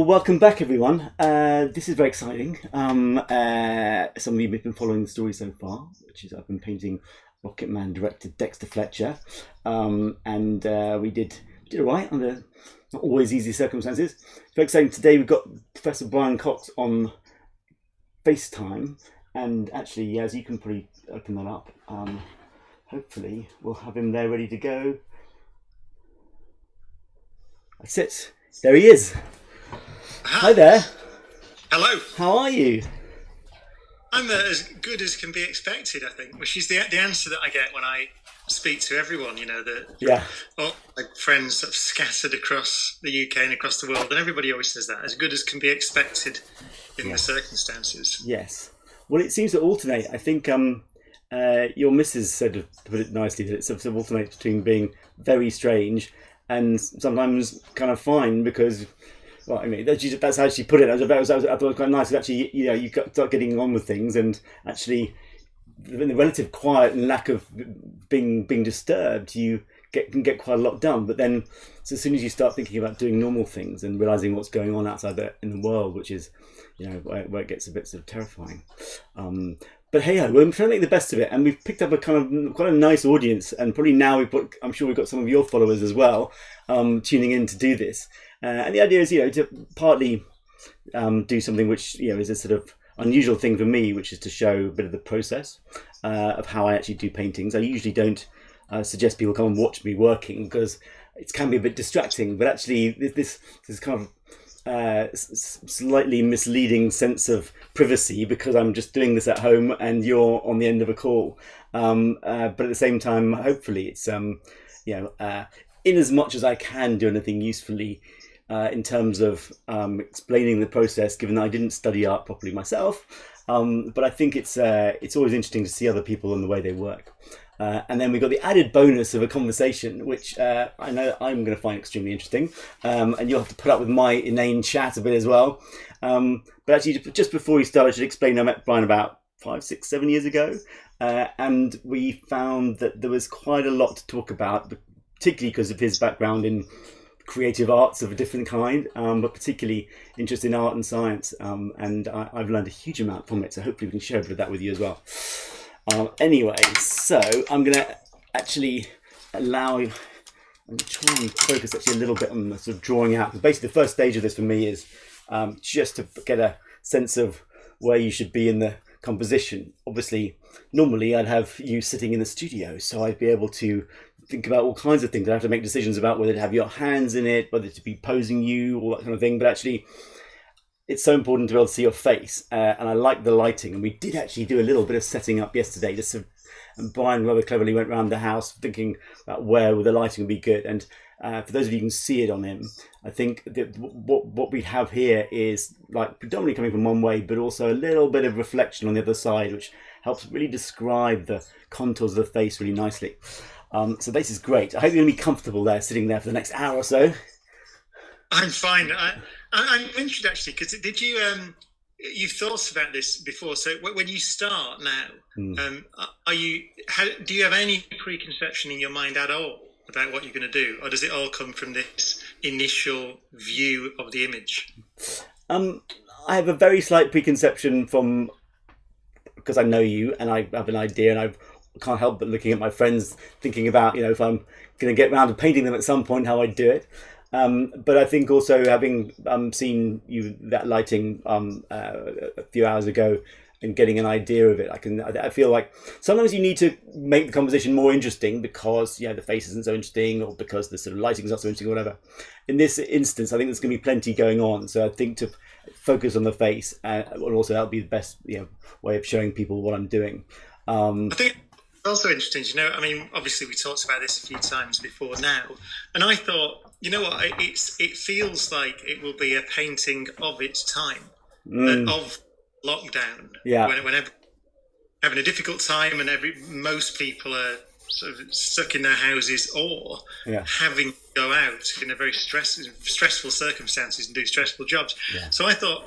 welcome back, everyone. This is very exciting. Some of you have been following the story so far, which is I've been painting Rocket Man director Dexter Fletcher, and we did all right under not always easy circumstances. Very exciting. Today we've got Professor Brian Cox on Facetime, and actually, as you can probably open that up, hopefully we'll have him there ready to go. That's it. There he is. Hi there. Hello. How are you? I'm as good as can be expected, I think, which is the answer that I get when I speak to everyone, all my friends that have scattered across the UK and across the world, and everybody always says that, as good as can be expected in the circumstances. Yes. Well, it seems to alternate. I think your missus said, to put it nicely, that it sort of alternates between being very strange and sometimes kind of fine because... Well, I mean, that's how she put it. I thought it was quite nice. Actually, you start getting on with things, and actually, in the relative quiet and lack of being disturbed, you can get quite a lot done. But then, so as soon as you start thinking about doing normal things and realizing what's going on outside in the world, which is, where it gets a bit sort of terrifying. But hey, we're trying to make the best of it, and we've picked up a kind of quite a nice audience, and probably now I'm sure we've got some of your followers as well, tuning in to do this. And the idea is, to partly do something which, is a sort of unusual thing for me, which is to show a bit of the process of how I actually do paintings. I usually don't suggest people come and watch me working because it can be a bit distracting. But actually, this kind of slightly misleading sense of privacy because I'm just doing this at home and you're on the end of a call. But at the same time, hopefully, it's in as much as I can do anything usefully. In terms of explaining the process, given that I didn't study art properly myself, but I think it's always interesting to see other people and the way they work. And then we've got the added bonus of a conversation, which I know I'm going to find extremely interesting, and you'll have to put up with my inane chat a bit as well. But actually, just before we start, I should explain I met Brian about 5, 6, 7 years ago, and we found that there was quite a lot to talk about, particularly because of his background in creative arts of a different kind, but particularly interested in art and science, and I've learned a huge amount from it, so hopefully we can share a bit of that with you as well. Anyway, so I'm going to actually I'm going to try and focus actually a little bit on the sort of drawing out, because basically the first stage of this for me is just to get a sense of where you should be in the composition. Obviously, normally I'd have you sitting in the studio, so I'd be able to think about all kinds of things. I have to make decisions about whether to have your hands in it, whether to be posing you, all that kind of thing. But actually, it's so important to be able to see your face. And I like the lighting. And we did actually do a little bit of setting up yesterday. And Brian rather cleverly went around the house thinking about where the lighting would be good. And for those of you who can see it on him, I think that what we have here is like predominantly coming from one way, but also a little bit of reflection on the other side, which helps really describe the contours of the face really nicely. So this is great. I hope you're going to be comfortable there, sitting there for the next hour or so. I'm fine. I'm interested actually, because did you you've thought about this before? So when you start now, do you have any preconception in your mind at all about what you're going to do, or does it all come from this initial view of the image? I have a very slight preconception because I know you and I have an idea, and I can't help but looking at my friends, thinking about, if I'm going to get around to painting them at some point, how I do it. But I think also having seen that lighting a few hours ago and getting an idea of it, I feel like sometimes you need to make the composition more interesting because the face isn't so interesting, or because the sort of lighting is not so interesting, or whatever. In this instance, I think there's going to be plenty going on, so I think to focus on the face will also that'll be the best way of showing people what I'm doing. I think also interesting, obviously we talked about this a few times before now, and I thought, it feels like it will be a painting of its time, of lockdown, whenever having a difficult time, and most people are sort of stuck in their houses, or having to go out in a very stressful circumstances and do stressful jobs. So I thought,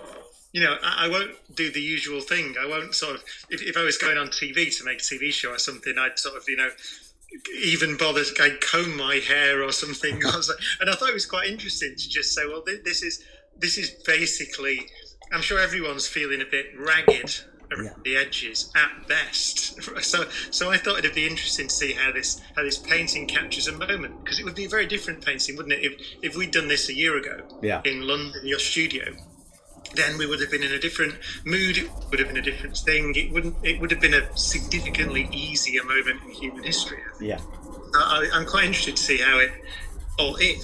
I won't do the usual thing. I won't sort of, if I was going on TV to make a TV show or something, I'd sort of, even bother to comb my hair or something. And I thought it was quite interesting to just say, well, this is this is basically, I'm sure everyone's feeling a bit ragged around the edges at best. So I thought it'd be interesting to see how this painting captures a moment, because it would be a very different painting, wouldn't it? If we'd done this a year ago in London, your studio, then we would have been in a different mood. It would have been a different thing. It would have been a significantly easier moment in human history. Yeah. I'm quite interested to see how it, or if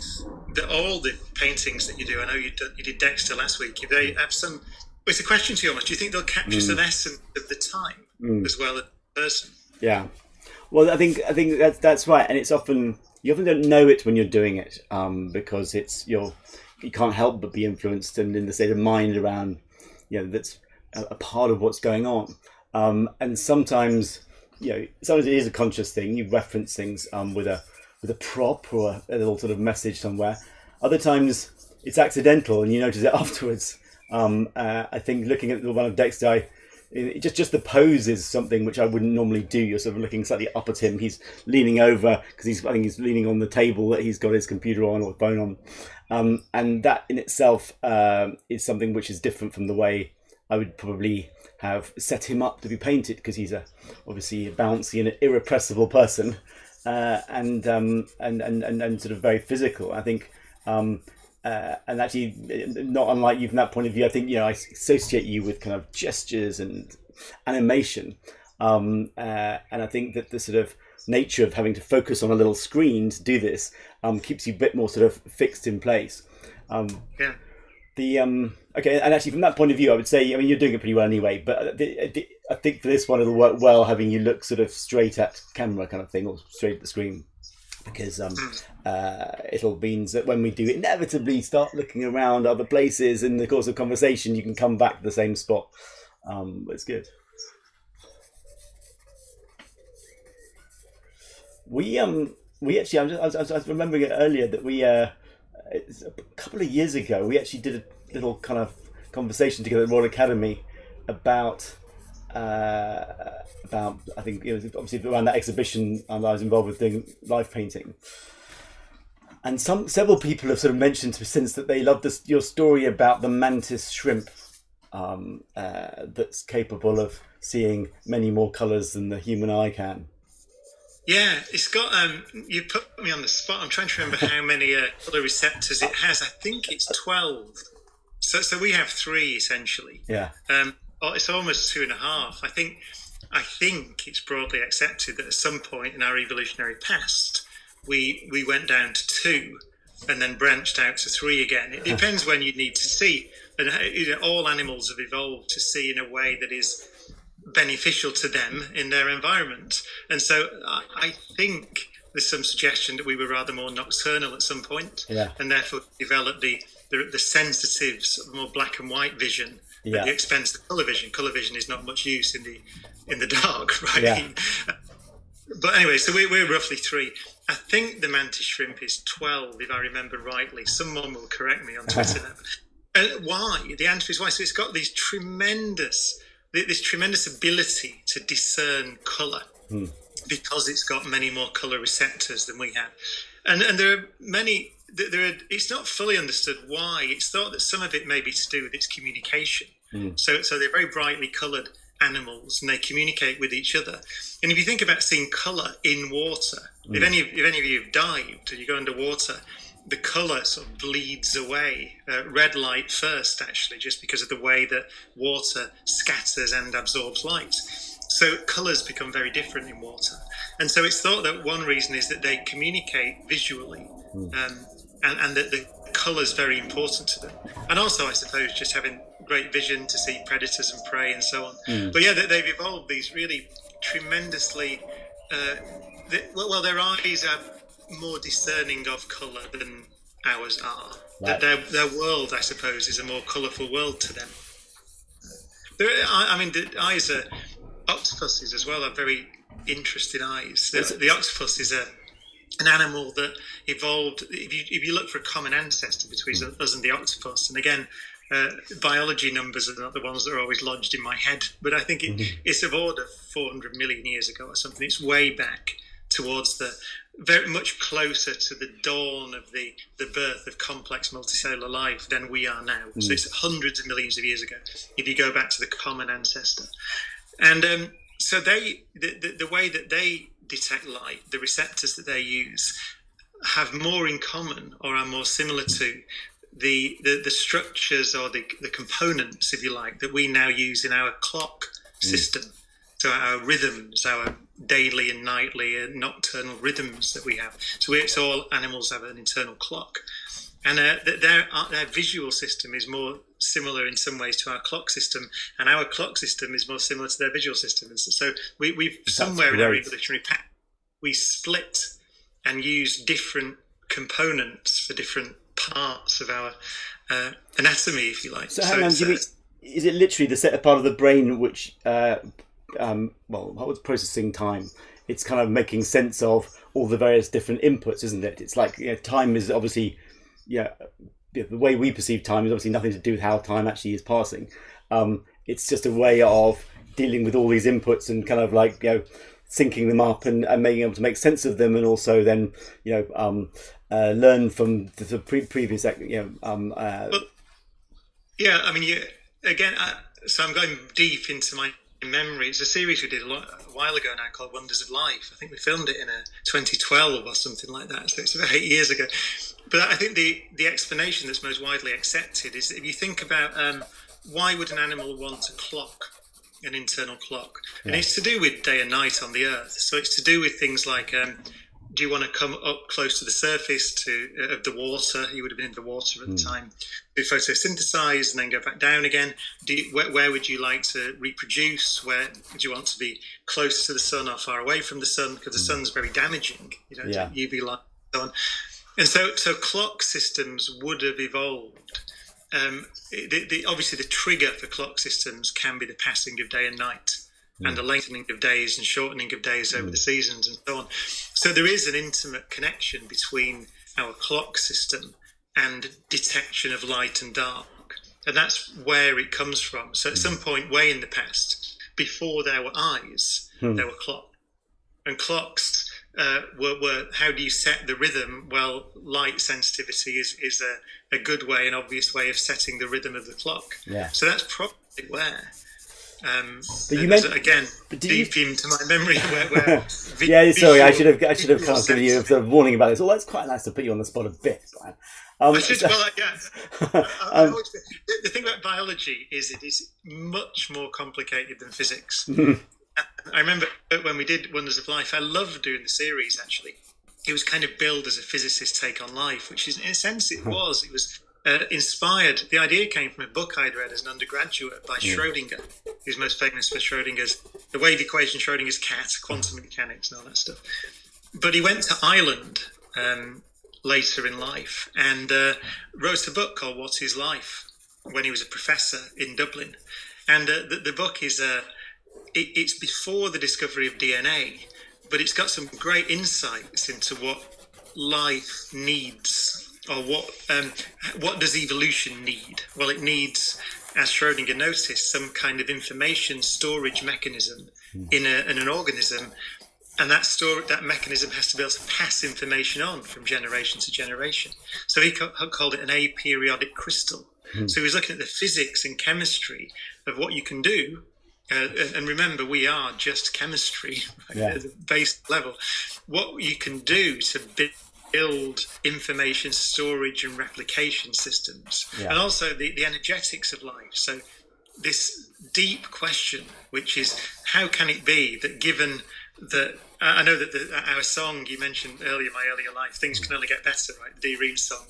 all the paintings that you do. I know you did Dexter last week. If they have some, it's a question to you almost. Do you think they'll capture some essence of the time as well as the person? Yeah. Well, I think that's right, and it's often you often don't know it when you're doing it, because you can't help but be influenced and in the state of mind around, that's a part of what's going on, and sometimes it is a conscious thing. You reference things with a prop or a little sort of message somewhere. Other times it's accidental and you notice it afterwards. I think looking at the one of Dexter, just the pose is something which I wouldn't normally do. You're sort of looking slightly up at him. He's leaning over because I think he's leaning on the table that he's got his computer on or phone on, and that in itself is something which is different from the way I would probably have set him up to be painted, because he's obviously a bouncy and an irrepressible person, and sort of very physical. I think. And actually, not unlike you from that point of view, I think I associate you with kind of gestures and animation, and I think that the sort of nature of having to focus on a little screen to do this keeps you a bit more sort of fixed in place. Okay, and actually from that point of view, I would say, you're doing it pretty well anyway, but I think for this one it'll work well having you look sort of straight at camera kind of thing, or straight at the screen. Because it'll mean that when we do inevitably start looking around other places in the course of conversation, you can come back to the same spot. It's good. We actually, I was remembering it earlier that a couple of years ago we actually did a little kind of conversation together at Royal Academy about I think it was obviously around that exhibition I was involved with doing live painting, and several people have sort of mentioned since that they love your story about the mantis shrimp that's capable of seeing many more colours than the human eye can. Yeah, it's got. You put me on the spot. I'm trying to remember how many colour receptors it has. I think it's 12. So we have 3 essentially. Yeah. It's almost 2.5. I think it's broadly accepted that at some point in our evolutionary past, we went down to 2 and then branched out to 3 again. It depends when you need to see. And all animals have evolved to see in a way that is beneficial to them in their environment. And so I think there's some suggestion that we were rather more nocturnal at some point, and therefore developed the sensitive, more black and white vision at the expense of colour vision. Colour vision is not much use in the dark, right? Yeah. But anyway, so we're roughly 3. I think the mantis shrimp is 12, if I remember rightly. Someone will correct me on Twitter now. Why? The answer is why. So it's got this tremendous ability to discern colour, because it's got many more colour receptors than we have. And there are many. It's not fully understood why. It's thought that some of it may be to do with its communication. So they're very brightly coloured animals, and they communicate with each other. And if you think about seeing colour in water, if any of you have dived or you go underwater, the colour sort of bleeds away. Red light first, actually, just because of the way that water scatters and absorbs light. So colours become very different in water. And so it's thought that one reason is that they communicate visually, and that the colour's very important to them. And also, I suppose, just having great vision to see predators and prey and so on. But yeah, they've evolved these really tremendously... their eyes are more discerning of colour than ours are. Right. Their world, I suppose, is a more colourful world to them. The eyes are... Octopuses as well have very interesting eyes. The octopus is an animal that evolved... If you look for a common ancestor between us and the octopus, and again, biology numbers are not the ones that are always lodged in my head, but I think it's of order 400 million years ago or something. It's way back towards very much closer to the dawn of the birth of complex multicellular life than we are now. So it's hundreds of millions of years ago, if you go back to the common ancestor. And so the way that they detect light, the receptors that they use, have more in common or are more similar to the structures or the components, if you like, that we now use in our clock system. So our rhythms, our daily and nightly and nocturnal rhythms that we have. So it's all animals have an internal clock. And their visual system is more similar in some ways to our clock system, and our clock system is more similar to their visual system. And so we've somewhere in our evolutionary path, we split and use different components for different parts of our anatomy, if you like. So hang on, is it literally the set part of the brain which, what was processing time? It's kind of making sense of all the various different inputs, isn't it? It's like, time is obviously, the way we perceive time is obviously nothing to do with how time actually is passing. It's just a way of dealing with all these inputs and kind of like, syncing them up and being able to make sense of them, and also then, learn from the previous, so I'm going deep into my memory. It's a series we did a while ago now called Wonders of Life. I think we filmed it in 2012 or something like that, so it's about 8 years ago. But I think the explanation that's most widely accepted is that if you think about why would an animal want a clock, an internal clock? Yeah. And it's to do with day and night on the Earth. So it's to do with things like, do you want to come up close to the surface of the water? You would have been in the water at the time. Do photosynthesize and then go back down again? Where would you like to reproduce? Where would you want to be close to the sun or far away from the sun? Because the sun's very damaging, to UV light and so on. And so clock systems would have evolved. Obviously, the trigger for clock systems can be the passing of day and night, and the lengthening of days and shortening of days over the seasons and so on. So there is an intimate connection between our clock system and detection of light and dark. And that's where it comes from. So at some point way in the past, before there were eyes, there were clocks. And clocks were how do you set the rhythm? Well, light sensitivity is a good way, an obvious way of setting the rhythm of the clock. Yeah. So that's probably where. But you mentioned again deep into my memory where sorry, I should have kind of given you a warning about this. Well, that's quite nice to put you on the spot a bit, Brian. The thing about biology is it is much more complicated than physics. I remember when we did Wonders of Life, I loved doing the series, actually. It was kind of billed as a physicist's take on life, which is, in a sense, it was. It was inspired. The idea came from a book I'd read as an undergraduate by Schrödinger, who's most famous for Schrödinger's, the wave equation, Schrödinger's cat, quantum mechanics and all that stuff. But he went to Ireland later in life and wrote a book called What is Life when he was a professor in Dublin. And the book is... it's before the discovery of DNA, but it's got some great insights into what life needs, or what does evolution need? Well, it needs, as Schrödinger noticed, some kind of information storage mechanism in an organism, and that mechanism has to be able to pass information on from generation to generation. So he called it an aperiodic crystal. So he was looking at the physics and chemistry of what you can do. And remember, we are just chemistry at the base level. What you can do to build information storage and replication systems, and also the energetics of life. So this deep question, which is, how can it be that given that, I know that our song you mentioned earlier, My Earlier Life, Things Can Only Get Better, right? The Dee Ream song.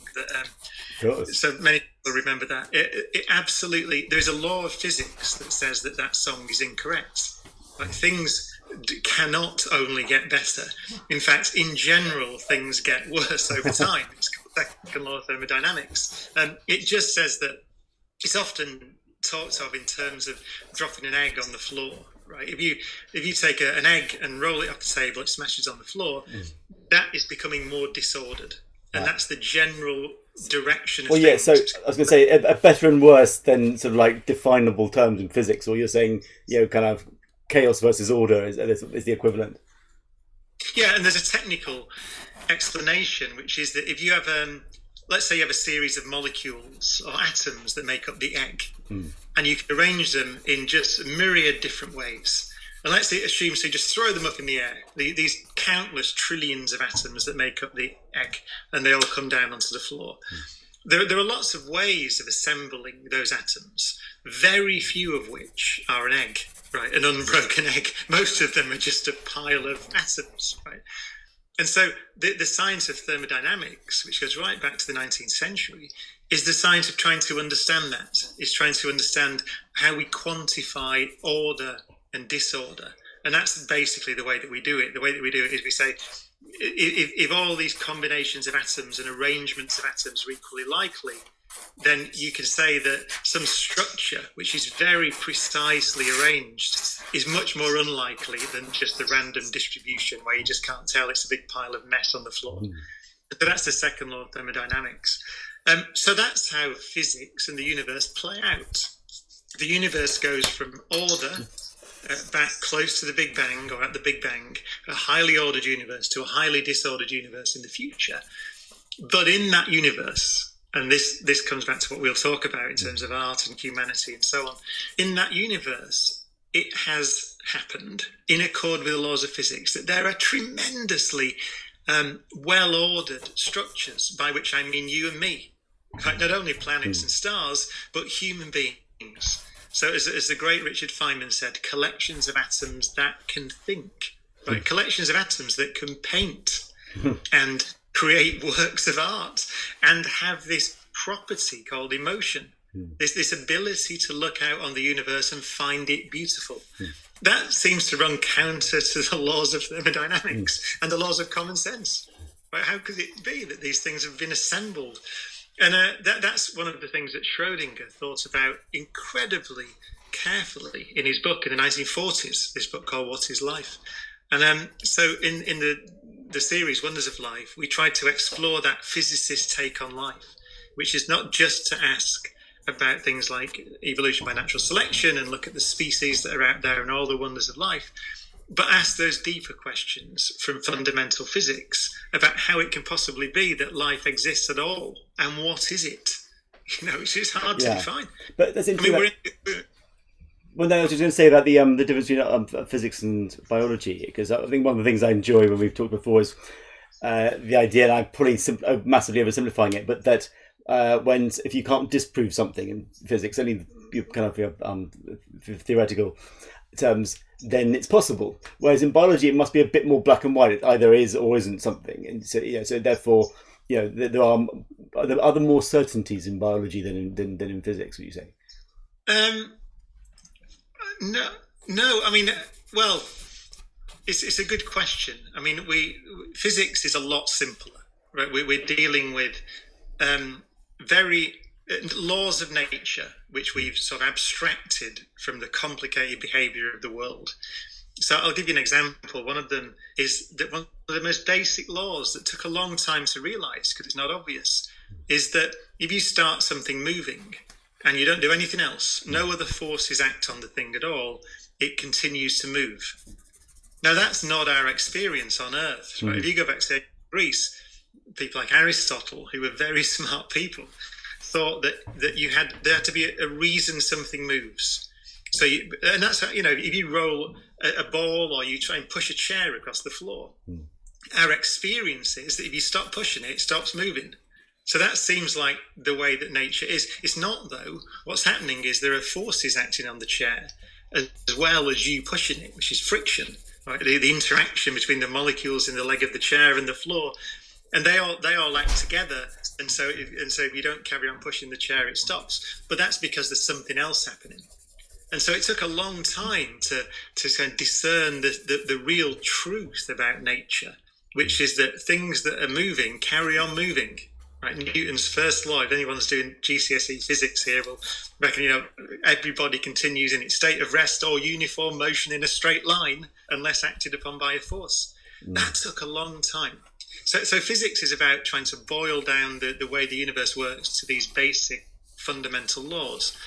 So many people remember that. It absolutely, there's a law of physics that says that song is incorrect. Like, things cannot only get better. In fact, in general, things get worse over time. It's called the second law of thermodynamics. It just says that it's often talked of in terms of dropping an egg on the floor. Right. If you take an egg and roll it off the table, it smashes on the floor. That is becoming more disordered, and that's the general direction. Of things. So I was going to say a better and worse than sort of like definable terms in physics, or you're saying kind of chaos versus order is the equivalent. Yeah, and there's a technical explanation, which is that if you have, let's say you have a series of molecules or atoms that make up the egg, and you can arrange them in just a myriad different ways. And let's assume, so you just throw them up in the air, these countless trillions of atoms that make up the egg, and they all come down onto the floor. There are lots of ways of assembling those atoms, very few of which are an egg, right? An unbroken egg. Most of them are just a pile of atoms, right? And so the science of thermodynamics, which goes right back to the 19th century, is the science of trying to understand that. It's trying to understand how we quantify order and disorder. And that's basically the way that we do it. The way that we do it is we say, if all these combinations of atoms and arrangements of atoms are equally likely, then you can say that some structure, which is very precisely arranged, is much more unlikely than just the random distribution where you just can't tell, it's a big pile of mess on the floor. So that's the second law of thermodynamics. So that's how physics and the universe play out. The universe goes from order back close to the Big Bang, or at the Big Bang, a highly ordered universe to a highly disordered universe in the future. But in that universe, and this comes back to what we'll talk about in terms of art and humanity and so on, in that universe, it has happened in accord with the laws of physics that there are tremendously well-ordered structures, by which I mean you and me. In fact, not only planets and stars, but human beings. So as the great Richard Feynman said, collections of atoms that can think, right? Collections of atoms that can paint and create works of art and have this property called emotion, this ability to look out on the universe and find it beautiful. That seems to run counter to the laws of thermodynamics and the laws of common sense. Right? How could it be that these things have been assembled? And that's one of the things that Schrödinger thought about incredibly carefully in his book in the 1940s, this book called What is Life? And so in the series Wonders of Life, we tried to explore that physicist's take on life, which is not just to ask about things like evolution by natural selection and look at the species that are out there and all the wonders of life, but ask those deeper questions from fundamental physics about how it can possibly be that life exists at all, and what is it? You know, it's just hard to define. But that's interesting. Well, I was just going to say about the difference between physics and biology, because I think one of the things I enjoy when we've talked before is the idea, and I'm probably massively oversimplifying it, but that if you can't disprove something in physics, only you kind of theoretical terms, then it's possible. Whereas in biology, it must be a bit more black and white. It either is or isn't something, and so therefore, there are other more certainties in biology than in physics. Would you say? No. I mean, well, it's a good question. I mean, physics is a lot simpler, right? We're dealing with very laws of nature, which we've sort of abstracted from the complicated behavior of the world. So I'll give you an example. One of them is that one of the most basic laws that took a long time to realize, because it's not obvious, is that if you start something moving and you don't do anything else, no other forces act on the thing at all, it continues to move. Now, that's not our experience on Earth, right? If you go back to Greece, people like Aristotle, who were very smart people, thought that there had to be a reason something moves. So, and that's how, if you roll a ball or you try and push a chair across the floor, our experience is that if you stop pushing it, it stops moving. So that seems like the way that nature is. It's not, though. What's happening is there are forces acting on the chair as well as you pushing it, which is friction, right? The interaction between the molecules in the leg of the chair and the floor. And they all act together, and so if you don't carry on pushing the chair, it stops. But that's because there's something else happening. And so it took a long time to kind of discern the real truth about nature, which is that things that are moving carry on moving. Right? Newton's first law, if anyone's doing GCSE physics here, will reckon, everybody continues in its state of rest or uniform motion in a straight line unless acted upon by a force. That took a long time. So physics is about trying to boil down the way the universe works to these basic fundamental laws.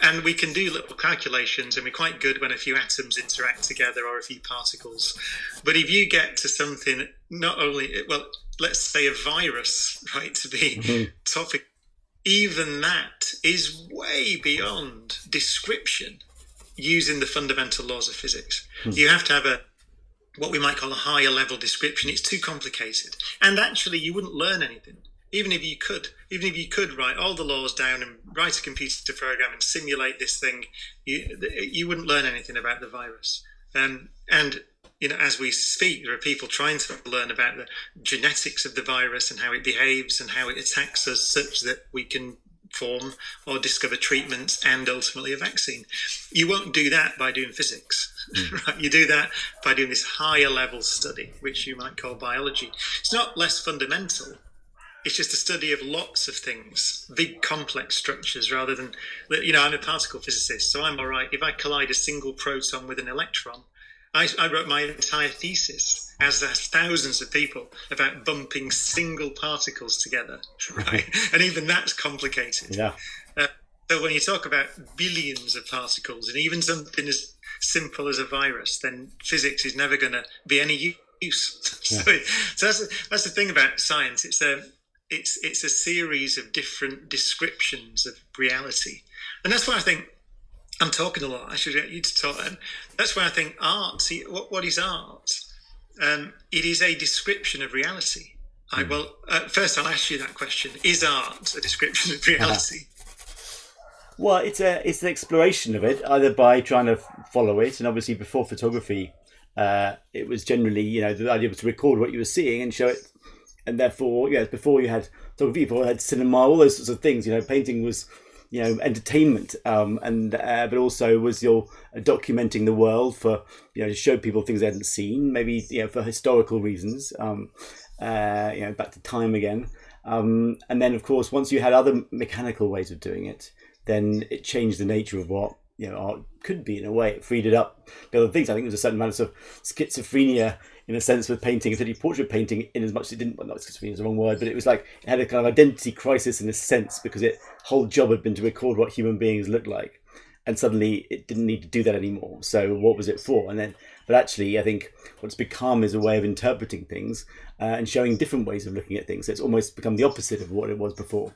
And we can do little calculations, and we're quite good when a few atoms interact together or a few particles. But if you get to something, not only, well, let's say a virus, right, to be topic, even that is way beyond description using the fundamental laws of physics. You have to have what we might call a higher level description. It's too complicated. And actually, you wouldn't learn anything. Even if you could write all the laws down and write a computer program and simulate this thing, you wouldn't learn anything about the virus. And as we speak, there are people trying to learn about the genetics of the virus and how it behaves and how it attacks us, such that we can form or discover treatments and ultimately a vaccine. You won't do that by doing physics. Right? You do that by doing this higher level study, which you might call biology. It's not less fundamental. It's just a study of lots of things, big complex structures, rather than, I'm a particle physicist, so I'm all right. If I collide a single proton with an electron, I wrote my entire thesis, as there's thousands of people, about bumping single particles together, right? And even that's complicated. Yeah. So when you talk about billions of particles, and even something as simple as a virus, then physics is never going to be any use. Yeah. So that's the thing about science. It's a series of different descriptions of reality. And that's why I think I'm talking a lot. I should get you to talk. That's why I think art, what is art? It is a description of reality. First I'll ask you that question. Is art a description of reality? Well, it's an exploration of it, either by trying to follow it, and obviously before photography, it was generally, the idea was to record what you were seeing and show it. And therefore, before you had photography, before you had cinema, all those sorts of things. Painting was, entertainment, but also was your documenting the world for, to show people things they hadn't seen, maybe for historical reasons, back to time again, and then of course once you had other mechanical ways of doing it, then it changed the nature of what art could be. In a way, it freed it up. The other things, I think, there was a certain amount of schizophrenia in a sense with painting, particularly portrait painting, in as much as it didn't, well, not schizophrenia is the wrong word, but it was like it had a kind of identity crisis in a sense, because its whole job had been to record what human beings looked like, and suddenly it didn't need to do that anymore. So what was it for? But actually, I think what's become is a way of interpreting things and showing different ways of looking at things. So it's almost become the opposite of what it was before.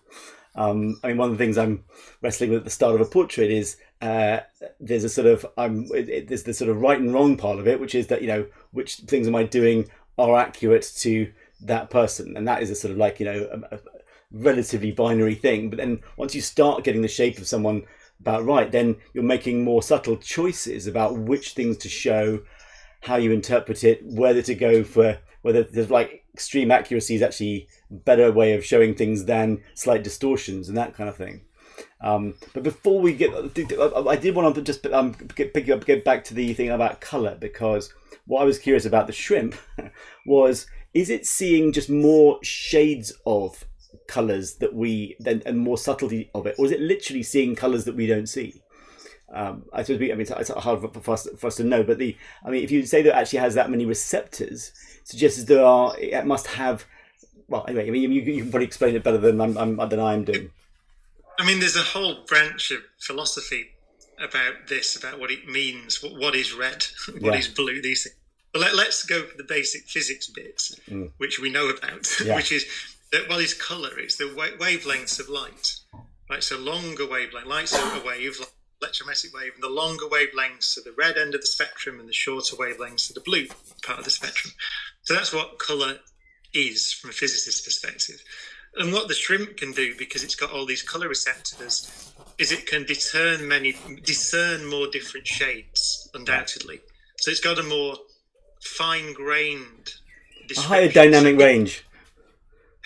One of the things I'm wrestling with at the start of a portrait is there's the sort of right and wrong part of it, which is that which things am I doing are accurate to that person, and that is a sort of like a relatively binary thing. But then once you start getting the shape of someone about right, then you're making more subtle choices about which things to show, how you interpret it, whether to go for, whether there's like extreme accuracy is actually a better way of showing things than slight distortions and that kind of thing. But before we get, I did want to just get back to the thing about colour, because what I was curious about the shrimp was, is it seeing just more shades of colours and more subtlety of it, or is it literally seeing colours that we don't see? I suppose it's hard for us to know, but if you say that it actually has that many receptors, it suggests it must have. Well, anyway, you can probably explain it better than I'm doing. There's a whole branch of philosophy about this, about what it means, what is red, what is blue, these things. But let's go for the basic physics bits, which we know about, which is that what is colour? It's the wavelengths of light. Right, so longer wavelength, light's a wave, electromagnetic wave, and the longer wavelengths are the red end of the spectrum, and the shorter wavelengths are the blue part of the spectrum. So that's what colour is from a physicist's perspective. And what the shrimp can do, because it's got all these colour receptors, is it can discern more different shades, undoubtedly. So it's got a more fine-grained description. A higher dynamic range.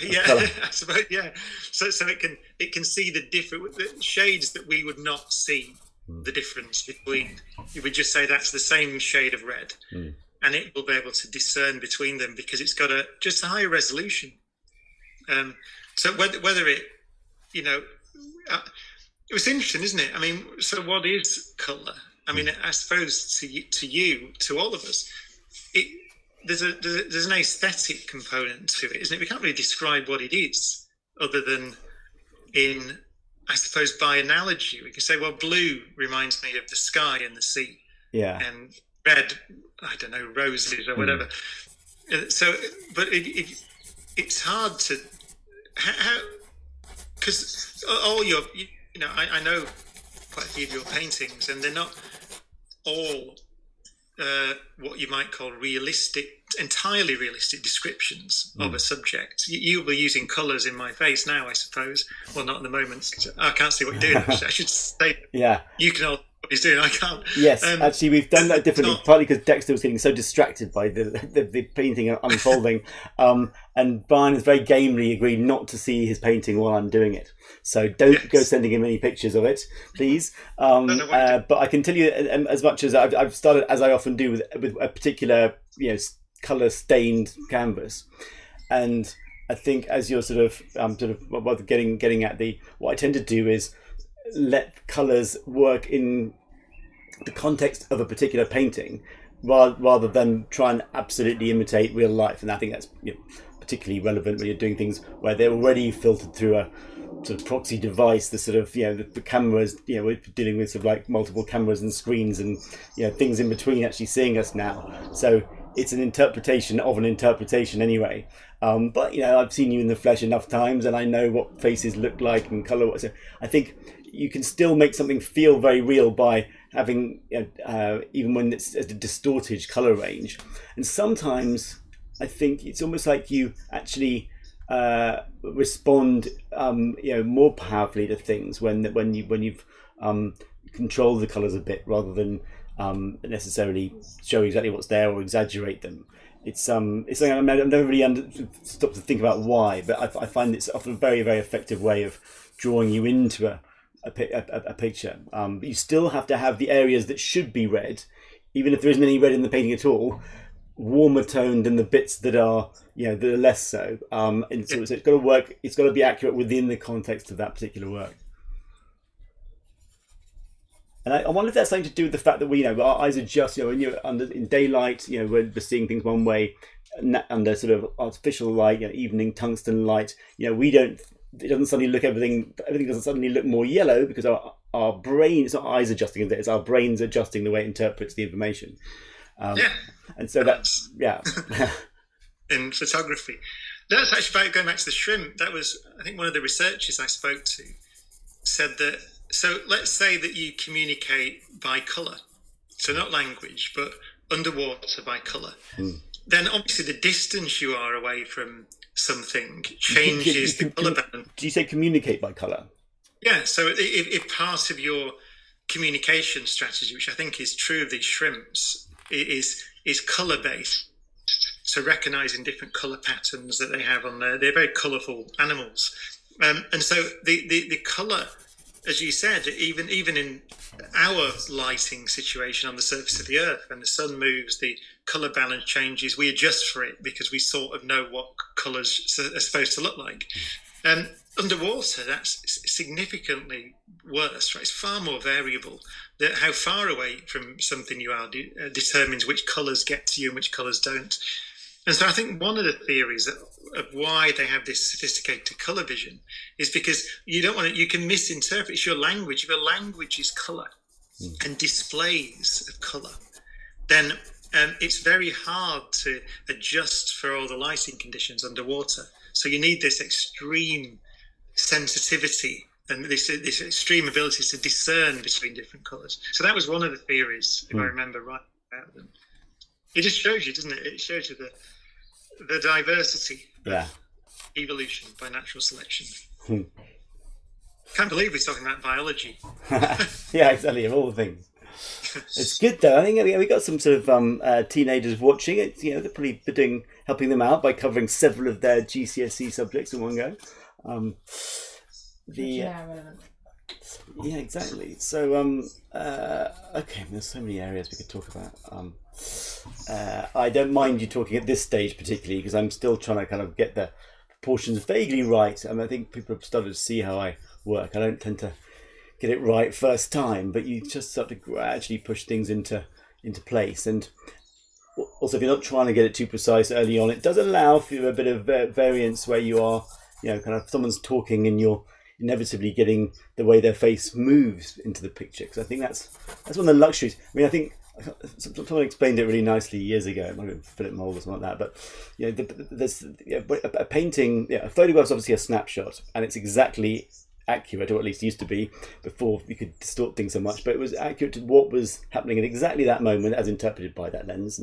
Yeah, I suppose, yeah. So it can see the different shades that we would not see the difference between. You would just say that's the same shade of red, and it will be able to discern between them because it's got just a higher resolution. So whether it, it was interesting, isn't it? So what is colour? I suppose to all of us, there's an aesthetic component to it, isn't it? We can't really describe what it is other than in I suppose by analogy, we can say, well, blue reminds me of the sky and the sea, Yeah. and red, I don't know, roses or whatever. So, but it's hard to how because all your I know quite a few of your paintings, and they're not all what you might call entirely realistic descriptions of a subject. You were using colours in my face now, I suppose. Well, not at the moment. I can't see what you're doing. I should say, Yeah. You can all what he's doing. I can't. Yes, actually, we've done that differently. Partly because Dexter was getting so distracted by the painting unfolding, and Brian has very gamely agreed not to see his painting while I'm doing it. So don't go sending him any pictures of it, please. But I can tell you, as much as I've started, as I often do, with a particular color stained canvas, and I think as you're sort of getting at what I tend to do is let colours work in the context of a particular painting rather than try and absolutely imitate real life. And I think that's particularly relevant when you're doing things where they're already filtered through a sort of proxy device, the sort of the cameras, we're dealing with sort of like multiple cameras and screens and things in between actually seeing us now. So it's an interpretation of an interpretation anyway. But I've seen you in the flesh enough times, and I know what faces look like and colour. So I think you can still make something feel very real by having, even when it's a distorted colour range. And sometimes I think it's almost like you actually respond, more powerfully to things when you've controlled the colours a bit rather than necessarily show exactly what's there or exaggerate them. It's something I've never really stopped to think about why, but I find it's often a very, very effective way of drawing you into a picture. But you still have to have the areas that should be red, even if there isn't any red in the painting at all, warmer toned than the bits that are that are less so. And so it's got to work. It's got to be accurate within the context of that particular work. And I wonder if that's something to do with the fact that our eyes adjust. When you're in daylight, we're seeing things one way. Under sort of artificial light, evening tungsten light, we don't. It doesn't suddenly look everything doesn't suddenly look more yellow because our brain, it's not our eyes adjusting, it's our brains adjusting the way it interprets the information. And so that's in photography. That's actually about going back to the shrimp. That was, I think, one of the researchers I spoke to said that. So let's say that you communicate by colour, so not language, but underwater by colour. Then obviously the distance you are away from something changes the colour balance. Do you say communicate by colour? Yeah, so if part of your communication strategy, which I think is true of these shrimps, is colour based. So recognising different colour patterns that they have on there. They're very colourful animals. And so the colour, as you said, even in our lighting situation on the surface of the Earth, when the sun moves, the colour balance changes. We adjust for it because we sort of know what colours are supposed to look like. Underwater, that's significantly worse. Right? It's far more variable. How far away from something you are determines which colours get to you and which colours don't. And so I think one of the theories of why they have this sophisticated colour vision is because you can misinterpret. It's your language. If your language is colour and displays of colour, then it's very hard to adjust for all the lighting conditions underwater. So you need this extreme sensitivity and this extreme ability to discern between different colours. So that was one of the theories, if I remember right, about them. It just shows you, doesn't it? It shows you the diversity of evolution by natural selection. Can't believe we're talking about biology. Yeah, exactly, of all the things. It's good though. I think we got some sort of teenagers watching it. They're probably helping them out by covering several of their GCSE subjects in one go. Yeah, exactly. So okay, there's so many areas we could talk about. I don't mind you talking at this stage particularly because I'm still trying to kind of get the proportions vaguely right. I think people have started to see how I work. I don't tend to get it right first time, but you just start to gradually push things into place. And also, if you're not trying to get it too precise early on, it does allow for a bit of variance where you are, kind of someone's talking and you're inevitably getting the way their face moves into the picture. Because I think that's one of the luxuries. I mean, I think someone explained it really nicely years ago. It might have been Philip Moll or something like that. But there's a painting. A photograph's obviously a snapshot, and it's exactly accurate, or at least used to be before you could distort things so much. But it was accurate to what was happening at exactly that moment, as interpreted by that lens.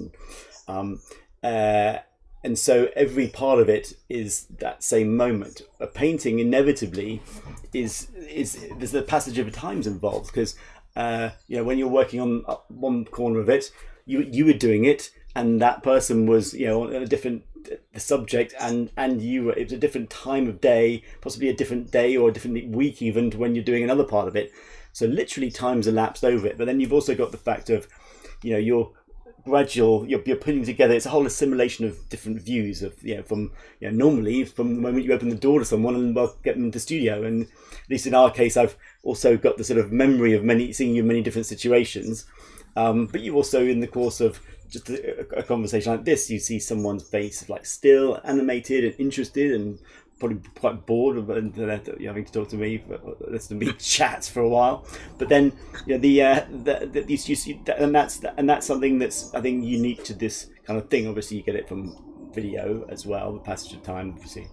And so every part of it is that same moment. A painting inevitably is there's the passage of times involved, because when you're working on one corner of it, you were doing it, and that person was on a different subject, and it was a different time of day, possibly a different day or a different week even, to when you're doing another part of it. So literally time's elapsed over it. But then you've also got the fact of you're putting together, it's a whole assimilation of different views of from normally from the moment you open the door to someone and get them into the studio. And at least in our case, I've also got the sort of memory of seeing you in many different situations, but you also, in the course of just a conversation like this, you see someone's face like still animated and interested and probably quite bored of having to talk to me, listen to me chat for a while. But then you see that, and that's something that's, I think, unique to this kind of thing. Obviously, you get it from video as well, the passage of time, obviously.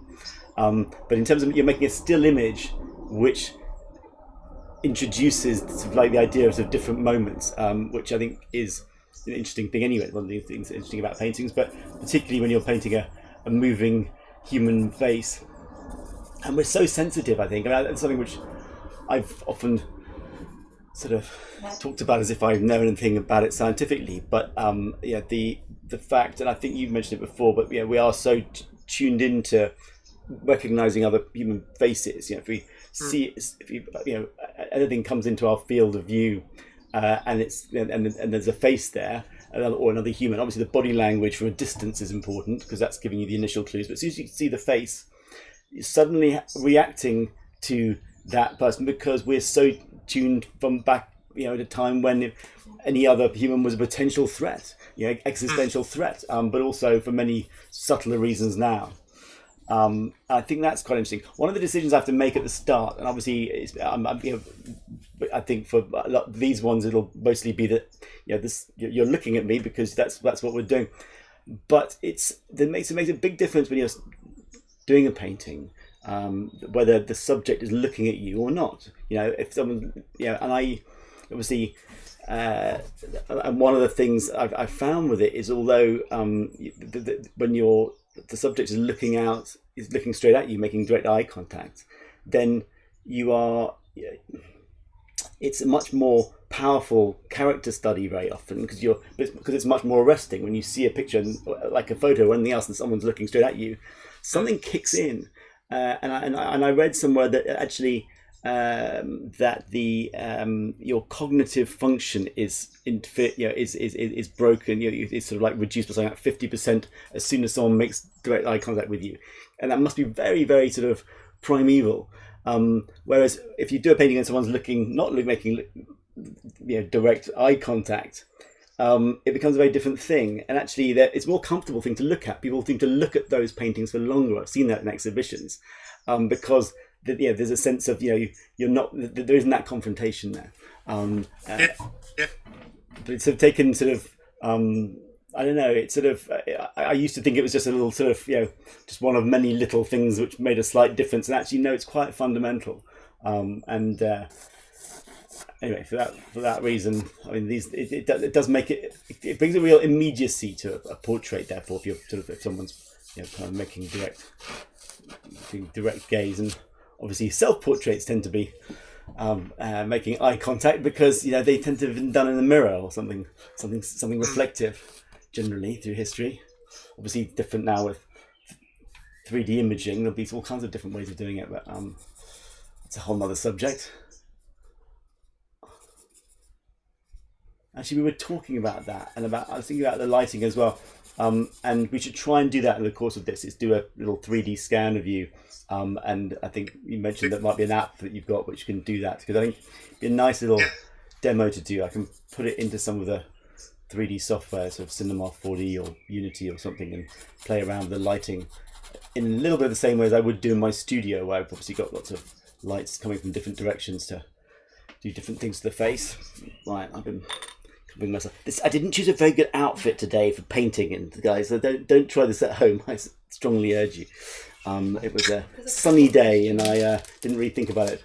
But in terms of, you're making a still image, which introduces sort of like the idea of different moments, which I think is an interesting thing anyway. One of the things that's interesting about paintings, but particularly when you're painting a moving human face. And we're so sensitive, I think. It's something which I've often sort of talked about as if I know anything about it scientifically. But the fact, and I think you've mentioned it before, but we are so tuned into recognizing other human faces. If we see, anything comes into our field of view, and there's a face there, or another human. Obviously, the body language from a distance is important, because that's giving you the initial clues. But as soon as you see the face, you're suddenly reacting to that person, because we're so tuned from back, at a time when any other human was a potential threat, existential threat, but also for many subtler reasons now. I think that's quite interesting. One of the decisions I have to make at the start, and obviously I think for a lot of these ones it'll mostly be that you're looking at me because that's what we're doing. But it makes a big difference when you're doing a painting, whether the subject is looking at you or not. If someone, and I obviously, and one of the things I've found with it is, although when the subject is looking straight at you, making direct eye contact, then you are. It's a much more powerful character study very often, because it's much more arresting when you see a picture, like a photo or anything else, and someone's looking straight at you. Something kicks in, and I read somewhere that actually that your cognitive function is broken. It's sort of like reduced by something like 50% as soon as someone makes direct eye contact with you, and that must be very, very sort of primeval. Whereas if you do a painting and someone's making direct eye contact, it becomes a very different thing. And actually, it's a more comfortable thing to look at. People seem to look at those paintings for longer. I've seen that in exhibitions, because there's a sense of you're not, there isn't that confrontation there. But it's sort of taken sort of. I don't know. It's sort of. I used to think it was just a little sort of just one of many little things which made a slight difference, and actually no, it's quite fundamental. Anyway, for that reason, I mean, it does make it brings a real immediacy to a portrait. Therefore, if someone's kind of making direct gaze, and obviously self-portraits tend to be making eye contact, because they tend to have been done in a mirror or something reflective. Generally, through history, obviously different now with 3D imaging. There'll be all kinds of different ways of doing it, but it's a whole nother subject. Actually, we were talking about that, and I was thinking about the lighting as well, and we should try and do that in the course of this. Is do a little 3D scan of you, and I think you mentioned that might be an app that you've got which can do that, because I think it'd be a nice little demo to do. I can put it into some of the 3D software, sort of Cinema 4D or Unity or something, and play around with the lighting in a little bit of the same way as I would do in my studio, where I've obviously got lots of lights coming from different directions to do different things to the face. Right, I've been covering myself. I didn't choose a very good outfit today for painting, and guys, so don't try this at home. I strongly urge you. It was a sunny day, and I didn't really think about it.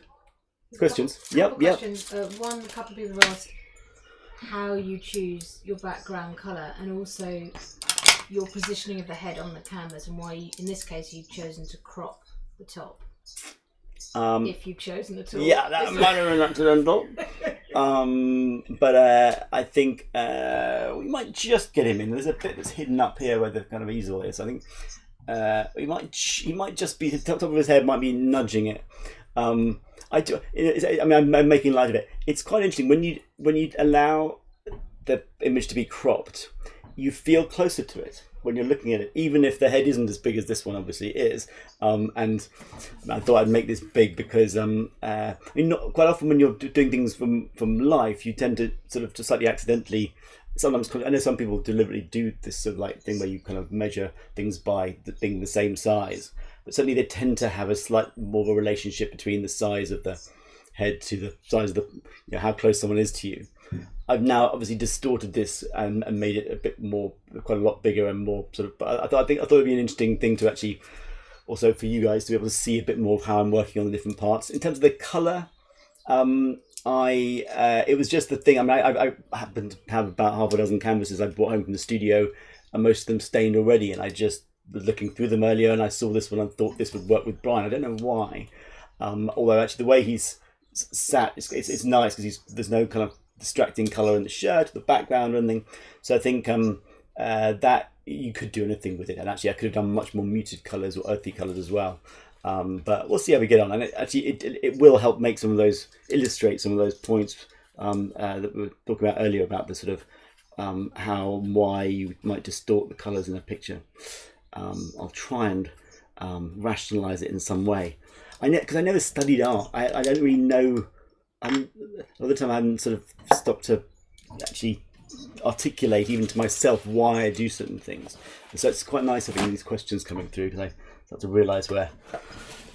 Questions? Yep. Questions. One, a couple of people have asked how you choose your background colour, and also your positioning of the head on the canvas, and why, in this case, you've chosen to crop the top. If you've chosen at all. Yeah, that might have been accidental. But I think we might just get him in. There's a bit that's hidden up here where the kind of easel is. I think he might just be, the top of his head might be nudging it. I'm making light of it. It's quite interesting when you allow the image to be cropped, you feel closer to it when you're looking at it, even if the head isn't as big as this one obviously is. And I thought I'd make this big because not quite often when you're doing things from life, you tend to sort of just slightly accidentally. Sometimes I know some people deliberately do this sort of like thing where you kind of measure things by being the same size, but certainly they tend to have a slight more of a relationship between the size of the head to the size of the how close someone is to you. I've now obviously distorted this and made it a bit more, quite a lot bigger and more sort of. But I thought it'd be an interesting thing to actually, also for you guys to be able to see a bit more of how I'm working on the different parts in terms of the colour. It was just the thing. I mean, I happen to have about half a dozen canvases I brought home from the studio, and most of them stained already. And I just was looking through them earlier, and I saw this one and thought this would work with Brian. I don't know why, although actually the way he's sat, it's nice because there's no kind of distracting colour in the shirt, the background, or anything. So I think that you could do anything with it, and actually I could have done much more muted colours or earthy colours as well. But we'll see how we get on, and it will help make illustrate some of those points that we were talking about earlier about the sort of how and why you might distort the colours in a picture. I'll try and rationalise it in some way. Because I never studied art. I don't really know. A lot of the time I haven't sort of stopped to actually articulate even to myself why I do certain things. And so it's quite nice having these questions coming through because I start to realise where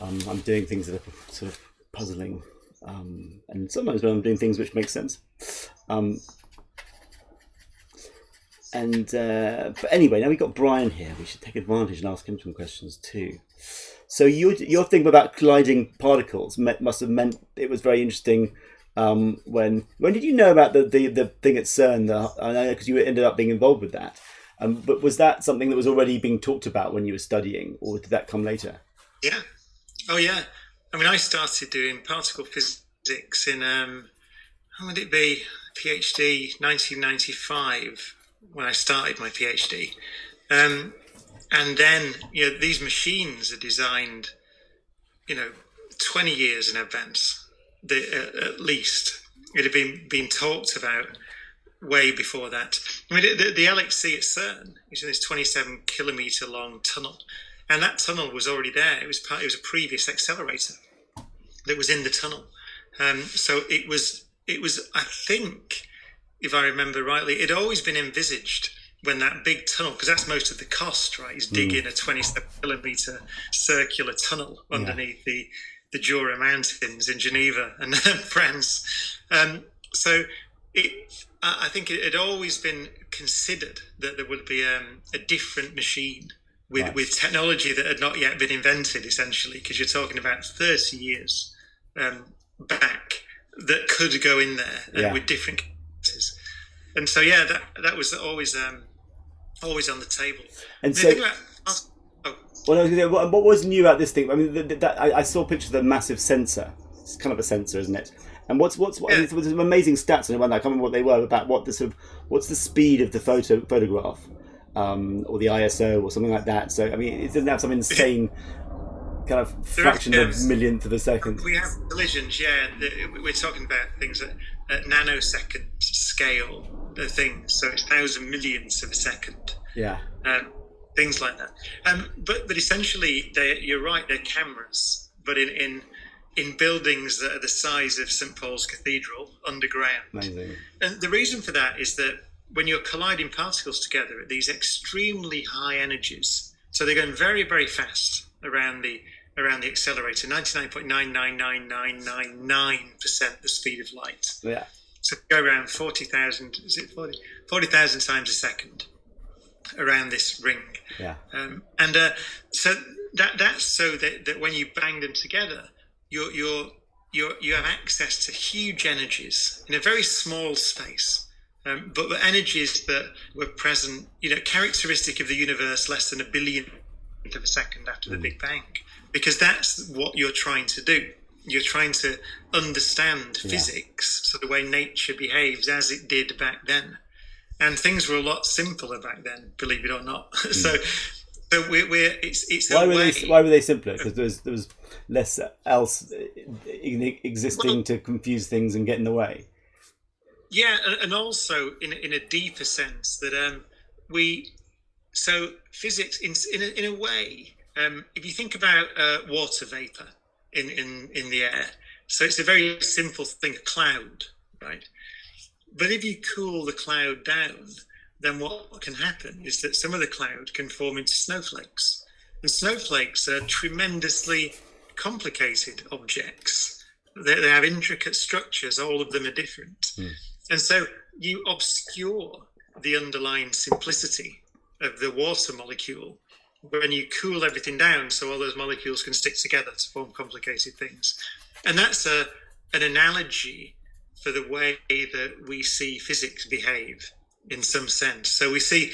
I'm doing things that are sort of puzzling, and sometimes when I'm doing things which make sense. But anyway, now we've got Brian here. We should take advantage and ask him some questions too. So your thing about colliding particles must have meant it was very interesting. When did you know about the thing at CERN? I know because you ended up being involved with that. But was that something that was already being talked about when you were studying, or did that come later? Yeah. Oh, yeah. I mean, I started doing particle physics in when would it be? PhD 1995 when I started my PhD. And then, these machines are designed, 20 years in advance, at least. It had been talked about way before that. I mean, the LHC at CERN is in this 27 kilometre long tunnel, and that tunnel was already there. It was a previous accelerator that was in the tunnel. So it was. I think, if I remember rightly, it had always been envisaged when that big tunnel, because that's most of the cost, right, is digging a 27 kilometre circular tunnel underneath the Jura Mountains in Geneva and France. So I think it had always been considered that there would be a different machine with technology that had not yet been invented, essentially, because you're talking about 30 years back that could go in there with different cases. And so, that was always on the table. And so, what was new about this thing? I mean, I saw pictures of the massive sensor. It's kind of a sensor, isn't it? And what's there's some amazing stats on it. I can't remember what they were about. What's the speed of the photograph, or the ISO or something like that. So I mean, it doesn't have some insane kind of fraction of a millionth of a second. We have collisions, we're talking about things at nanosecond scale, things, so it's 1,000 millionths of a second. Things like that. But essentially, you're right, they're cameras, but in buildings that are the size of St Paul's Cathedral underground. Amazing. And the reason for that is that when you're colliding particles together at these extremely high energies, so they're going very, very fast around the around the accelerator, 99.99999% the speed of light. Yeah. So go around 40,000, is it 40,000 times a second around this ring. Yeah. So that's so that when you bang them together, you have access to huge energies in a very small space. But the energies that were present, characteristic of the universe less than a billionth of a second after the Big Bang, because that's what you're trying to do. You're trying to understand physics, so the way nature behaves as it did back then. And things were a lot simpler back then, believe it or not. So it's why were they simpler? Because there was less else existing to confuse things and get in the way. Yeah, and also in a deeper sense that physics in a way, if you think about water vapor in the air, so it's a very simple thing, a cloud, right? But if you cool the cloud down, then what can happen is that some of the cloud can form into snowflakes, and snowflakes are tremendously complicated objects. They have intricate structures. All of them are different. And so you obscure the underlying simplicity of the water molecule when you cool everything down, so all those molecules can stick together to form complicated things. And that's an analogy for the way that we see physics behave in some sense. So we see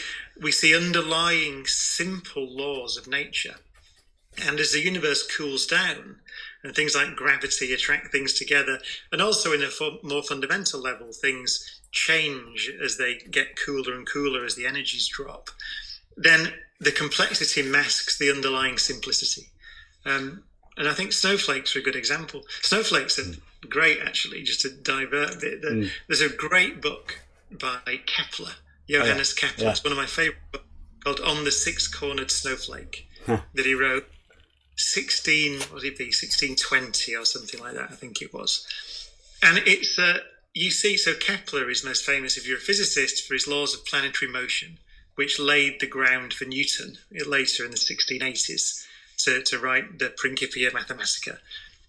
underlying simple laws of nature. And as the universe cools down, and things like gravity attract things together, and also in a more fundamental level, things change as they get cooler and cooler as the energies drop, then the complexity masks the underlying simplicity. And I think snowflakes are a good example. Snowflakes are great, actually, just to divert a bit. There's a great book by Kepler, Johannes Kepler. Yeah. It's one of my favorite books, called On the Six-Cornered Snowflake, that he wrote 1620 or something like that, I think it was. And it's, you see, so Kepler is most famous, if you're a physicist, for his laws of planetary motion, which laid the ground for Newton later in the 1680s to write the Principia Mathematica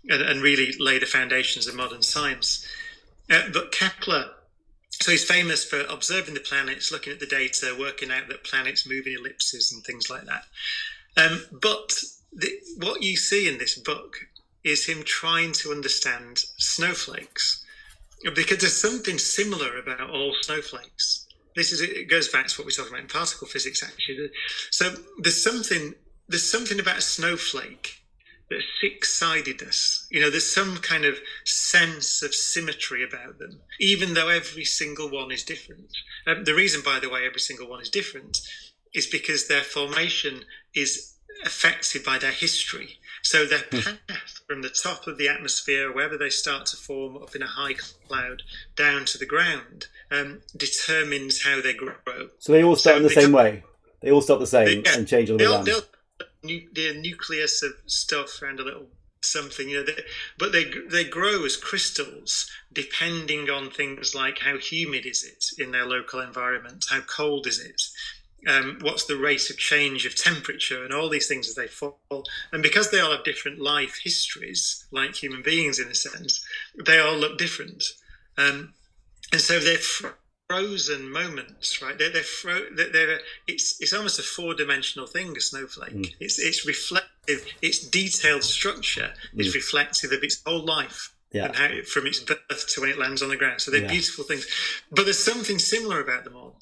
and really lay the foundations of modern science. But Kepler, so he's famous for observing the planets, looking at the data, working out that planets move in ellipses and things like that. But what you see in this book is him trying to understand snowflakes, because there's something similar about all snowflakes. It goes back to what we're talking about in particle physics, actually. So there's something about a snowflake, that six-sidedness. There's some kind of sense of symmetry about them, even though every single one is different. The reason, by the way, every single one is different is because their formation is affected by their history. So their path from the top of the atmosphere, wherever they start to form up in a high cloud, down to the ground, determines how they grow. So they all start in the same way? They all start the same and change all the way around? The nucleus of stuff around a little something, but they grow as crystals depending on things like how humid is it in their local environment, how cold is it, what's the rate of change of temperature, and all these things as they fall. And because they all have different life histories, like human beings in a sense, they all look different. And so they're frozen moments, right? It's almost a four-dimensional thing, a snowflake. It's reflective, its detailed structure is reflective of its whole life. And how from its birth to when it lands on the ground. So they're beautiful things. But there's something similar about them all.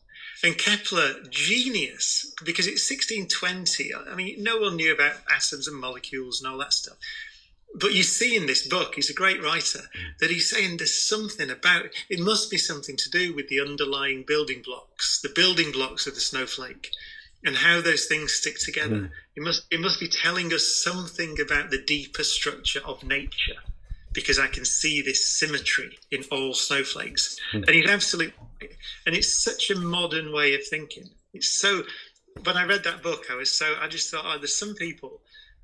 And Kepler, genius, because it's 1620. I mean, no one knew about atoms and molecules and all that stuff. But you see in this book, he's a great writer, that he's saying there's something about it must be something to do with the underlying building blocks, the building blocks of the snowflake, and how those things stick together. It must be telling us something about the deeper structure of nature, because I can see this symmetry in all snowflakes. And he's absolutely right. And it's such a modern way of thinking. It's so, when I read that book, I just thought, there's some people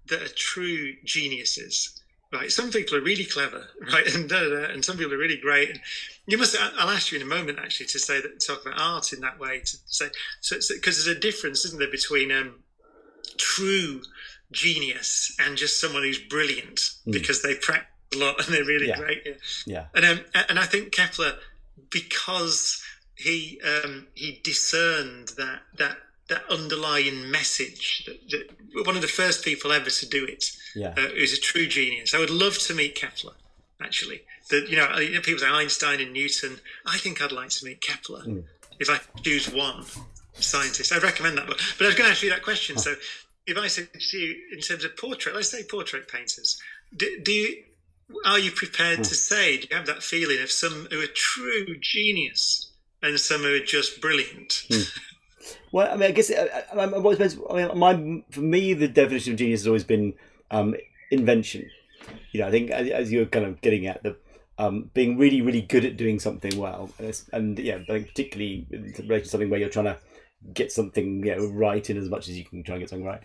that are true geniuses, right? Some people are really clever, right? And some people are really great. And I'll ask you in a moment, actually, talk about art in that way, to say, because there's a difference, isn't there, between true genius and just someone who's brilliant because they practice a lot and they're really great. Yeah. And I think Kepler, because he discerned that underlying message, that one of the first people ever to do it, who's a true genius. I would love to meet Kepler, actually. People say Einstein and Newton. I think I'd like to meet Kepler if I could choose one scientist. I'd recommend that book. But I was going to ask you that question. So if I said to you, in terms of portrait, let's say portrait painters, are you prepared to say, do you have that feeling of some who are true genius and some who are just brilliant? Well, I mean, I guess for me, the definition of genius has always been invention. I think as you're kind of getting at the being really, really good at doing something well, and particularly in relation to something where you're trying to get something right in as much as you can try and get something right,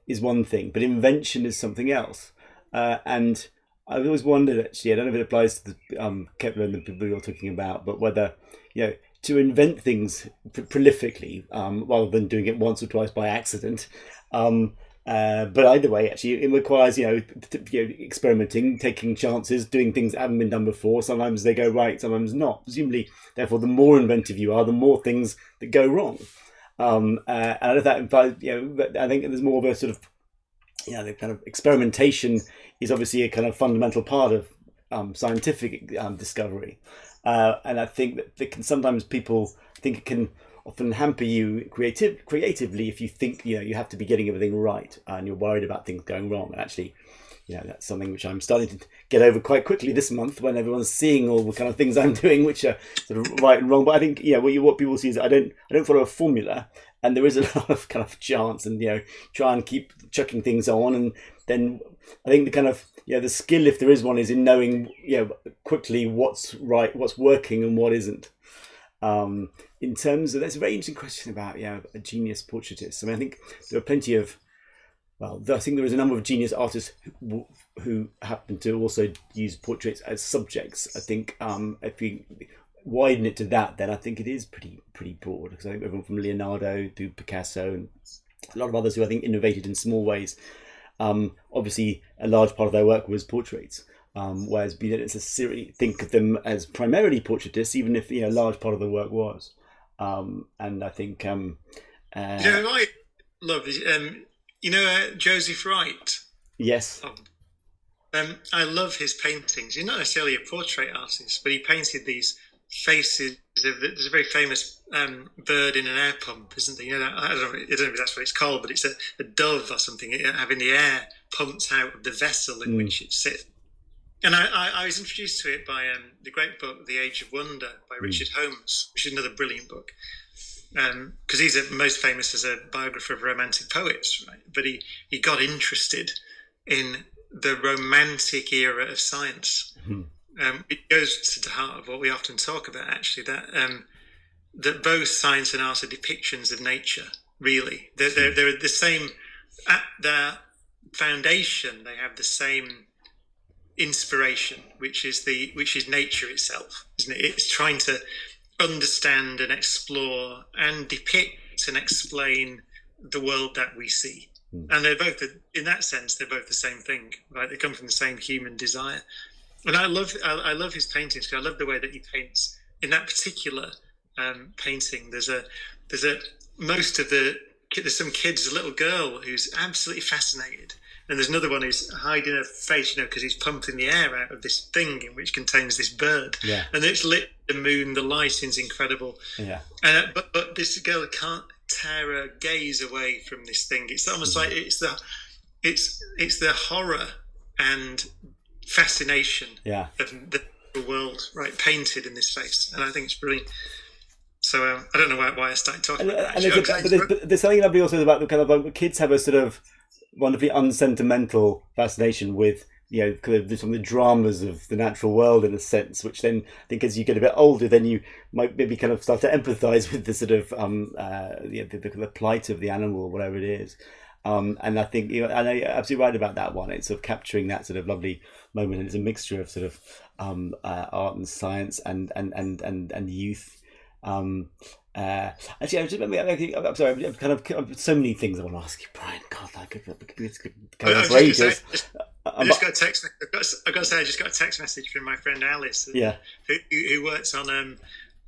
is one thing. But invention is something else, and I've always wondered, actually, I don't know if it applies to the Kepler and the people you're talking about, but whether to invent things prolifically rather than doing it once or twice by accident. But either way, actually, it requires experimenting, taking chances, doing things that haven't been done before. Sometimes they go right, sometimes not. Presumably, therefore, the more inventive you are, the more things that go wrong. And if that implies, I think there's more of a sort of, the kind of experimentation is obviously a kind of fundamental part of scientific discovery. And I think that sometimes people think it can often hamper you creatively if you think you have to be getting everything right and you're worried about things going wrong. And actually, that's something which I'm starting to get over quite quickly this month when everyone's seeing all the kind of things I'm doing which are sort of right and wrong. But I think what people see is I don't follow a formula, and there is a lot of kind of chance and try and keep chucking things on. And then I think the kind of the skill, if there is one, is in knowing quickly what's right, what's working, and what isn't. In terms of, that's a very interesting question about a genius portraitist. I mean, I think there are plenty of, I think there is a number of genius artists who happen to also use portraits as subjects. I think if we widen it to that, then I think it is pretty broad, because I think everyone from Leonardo to Picasso and a lot of others who I think innovated in small ways. Obviously, a large part of their work was portraits. Whereas it's a series, think of them as primarily portraitists, even if a large part of the work was. And I think I love Joseph Wright. Yes. I love his paintings. He's not necessarily a portrait artist, but he painted these faces. There's a very famous bird in an air pump, isn't there? I don't know if that's what it's called, but it's a dove or something having the air pumped out of the vessel in which it sits. And I was introduced to it by the great book, The Age of Wonder, by Richard Holmes, which is another brilliant book. Because he's most famous as a biographer of romantic poets, right? But he got interested in the romantic era of science. It goes to the heart of what we often talk about, actually, that both science and art are depictions of nature, really. They're the same, at their foundation, they have the same inspiration, which is nature itself, isn't it? It's trying to understand and explore and depict and explain the world that we see. And they're both, in that sense, they're both the same thing, right? They come from the same human desire. And I love his paintings, because I love the way that he paints. In that particular painting, there's some kids, a little girl who's absolutely fascinated. And there's another one who's hiding her face, because he's pumping the air out of this thing in which contains this bird. Yeah. And it's lit the moon, the lighting's incredible. Yeah. But this girl can't tear her gaze away from this thing. It's almost like it's the horror and fascination of the world, right, painted in this face. And I think it's brilliant. So I don't know why I started talking about that. But there's something lovely also about the kind of kids have a sort of wonderfully unsentimental fascination with kind of some of the dramas of the natural world, in a sense, which then I think as you get a bit older, then you might maybe kind of start to empathise with the sort of the plight of the animal, or whatever it is. And I think and you're absolutely right about that one. It's sort of capturing that sort of lovely moment, and it's a mixture of sort of art and science and youth. Actually, I'm sorry. I've kind of so many things I want to ask you, Brian. God, I could go on for ages. I just got a text. I've got to say, I just got a text message from my friend Alice, Yeah. who works on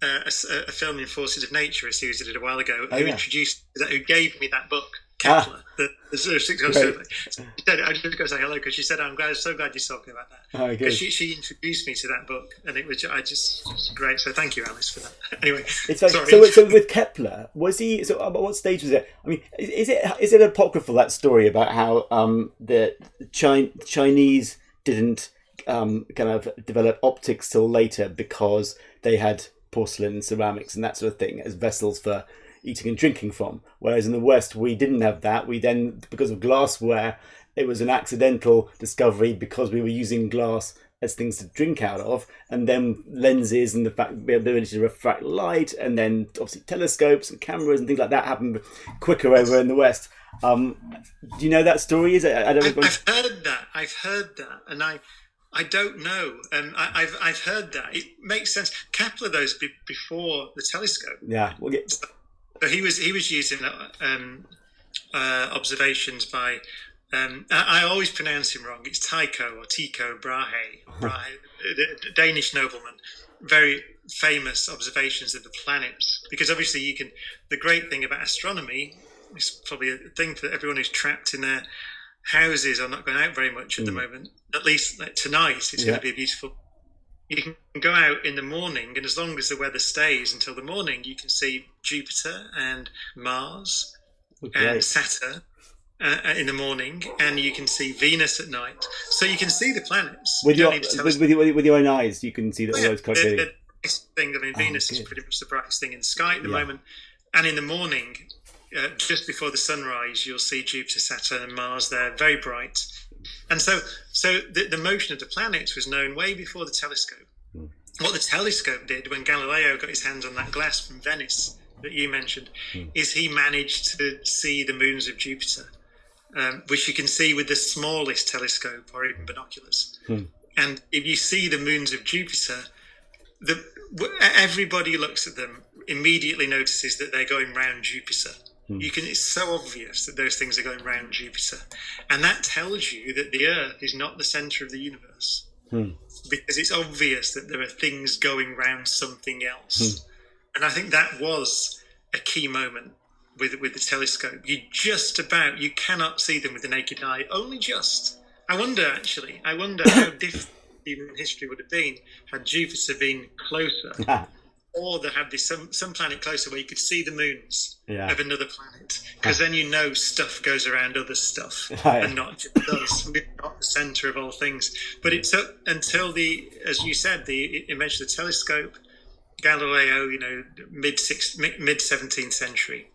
a film in Forces of Nature, a series I did a while ago, who gave me that book, Kepler, the 600 snowflakes. She said, I just got to say hello because she said, I'm so glad you're talking about that. Because she introduced me to that book, and it was great. So thank you, Alice, for that. Anyway, it's like, so with Kepler, was he? So at what stage was it? I mean, is it apocryphal, that story about how the Chinese didn't kind of develop optics till later because they had porcelain and ceramics and that sort of thing as vessels for eating and drinking from, whereas in the West we didn't have that. We then, because of glassware, it was an accidental discovery because we were using glass as things to drink out of, and then lenses and the ability to refract light, and then obviously telescopes and cameras and things like that happened quicker over in the West. Do you know that story? I've heard that, and I don't know. I've heard that. It makes sense. Kepler, though, is before the telescope. Yeah, we'll get. So he was using observations by. I always pronounce him wrong. It's Tycho or Tycho Brahe, the Danish nobleman. Very famous observations of the planets, because obviously the great thing about astronomy is probably a thing for everyone who's trapped in their houses or not going out very much at the moment. At least like tonight, it's going to be a beautiful. You can go out in the morning, and as long as the weather stays until the morning, you can see Jupiter and Mars and Saturn in the morning, and you can see Venus at night. So you can see the planets with your own eyes. You can see all those quite clearly. Venus is pretty much the brightest thing in the sky at the moment, and in the morning, just before the sunrise, you'll see Jupiter, Saturn, and Mars there, very bright. And so the motion of the planets was known way before the telescope. What the telescope did when Galileo got his hands on that glass from Venice that you mentioned is he managed to see the moons of Jupiter, which you can see with the smallest telescope or even binoculars. And if you see the moons of Jupiter, everybody who looks at them immediately notices that they're going round Jupiter. It's so obvious that those things are going round Jupiter, and that tells you that the Earth is not the centre of the universe, because it's obvious that there are things going round something else. And I think that was a key moment with the telescope. You cannot see them with the naked eye, only just. I wonder how different human history would have been had Jupiter been closer. Or there had this some planet closer where you could see the moons of another planet, because then stuff goes around other stuff and not just us. We're not the centre of all things. But it took until as you said, the invention of the telescope, Galileo, mid 17th century.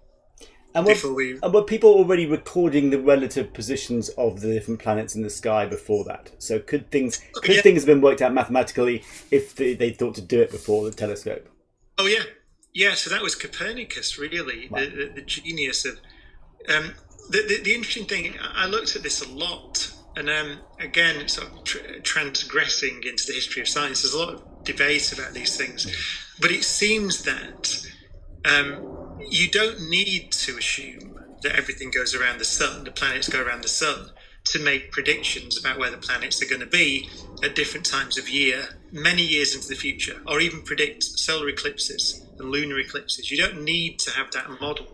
And were people already recording the relative positions of the different planets in the sky before that? So could things have been worked out mathematically if they thought to do it before the telescope? Oh yeah. So that was Copernicus, really, the genius of. The interesting thing, I looked at this a lot, and again, sort of transgressing into the history of science. There's a lot of debate about these things, but it seems that you don't need to assume that everything goes around the sun, the planets go around the sun, to make predictions about where the planets are going to be at different times of year, many years into the future, or even predict solar eclipses and lunar eclipses. You don't need to have that model.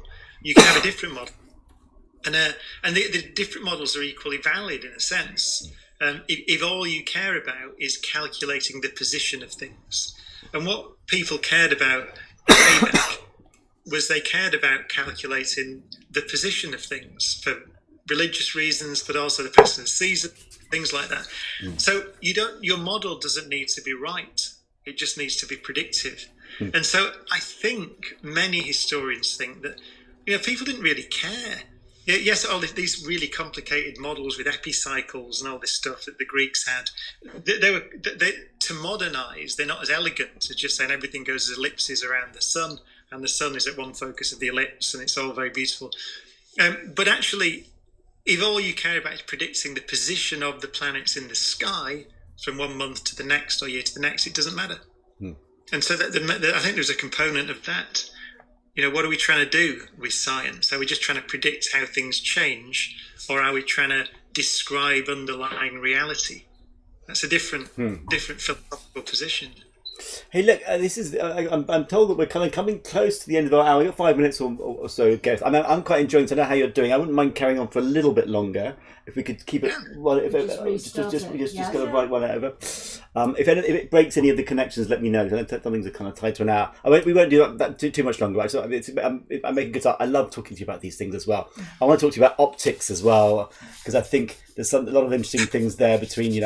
You can have a different model. And the different models are equally valid in a sense. If all you care about is calculating the position of things. And what people cared about way back was they cared about calculating the position of things for religious reasons, but also the passing of the season, things like that. So your model doesn't need to be right. It just needs to be predictive. And so I think many historians think that people didn't really care. Yes, all these really complicated models with epicycles and all this stuff that the Greeks had, they to modernise, they're not as elegant as just saying everything goes as ellipses around the sun, and the sun is at one focus of the ellipse, and it's all very beautiful. But actually, if all you care about is predicting the position of the planets in the sky from one month to the next or year to the next, it doesn't matter. And so I think there's a component of that. What are we trying to do with science? Are we just trying to predict how things change, or are we trying to describe underlying reality? That's a different philosophical position. Hey, look, this is. I'm told that we're kind of coming close to the end of our hour. We've got 5 minutes or so, guess. I'm quite enjoying to know how you're doing. I wouldn't mind carrying on for a little bit longer if we could keep it. Well, just going to write one over. If it breaks any of the connections, let me know. Some things are kind of tied to an hour. We won't do that too much longer. Right? So I'm making good start. I love talking to you about these things as well. I want to talk to you about optics as well, because I think there's a lot of interesting things there between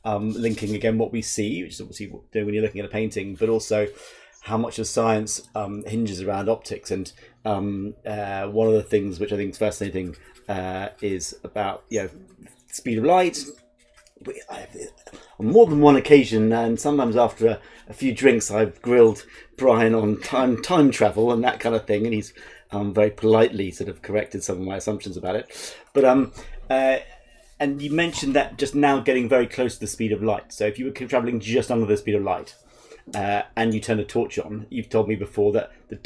linking again what we see, which is obviously what you do when you're looking at a painting, but also how much of science hinges around optics. And one of the things which I think is fascinating is about speed of light. On more than one occasion, and sometimes after a few drinks, I've grilled Brian on time travel and that kind of thing, and he's very politely sort of corrected some of my assumptions about it. But and you mentioned that just now getting very close to the speed of light. So if you were travelling just under the speed of light and you turn a torch on, you've told me before that the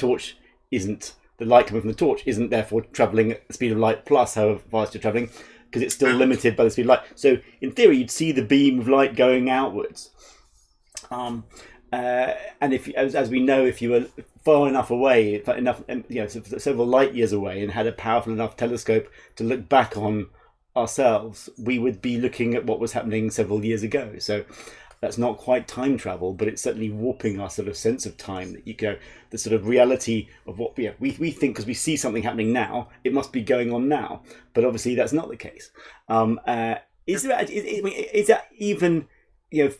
light coming from the torch isn't therefore travelling at the speed of light plus however fast you're travelling, because it's still limited by the speed of light. So in theory, you'd see the beam of light going outwards. And if, as we know, if you were far enough away, several light years away, and had a powerful enough telescope to look back on ourselves, we would be looking at what was happening several years ago. So that's not quite time travel, but it's certainly warping our sort of sense of time. That the sort of reality of what we think, because we see something happening now, it must be going on now. But obviously that's not the case. Is that even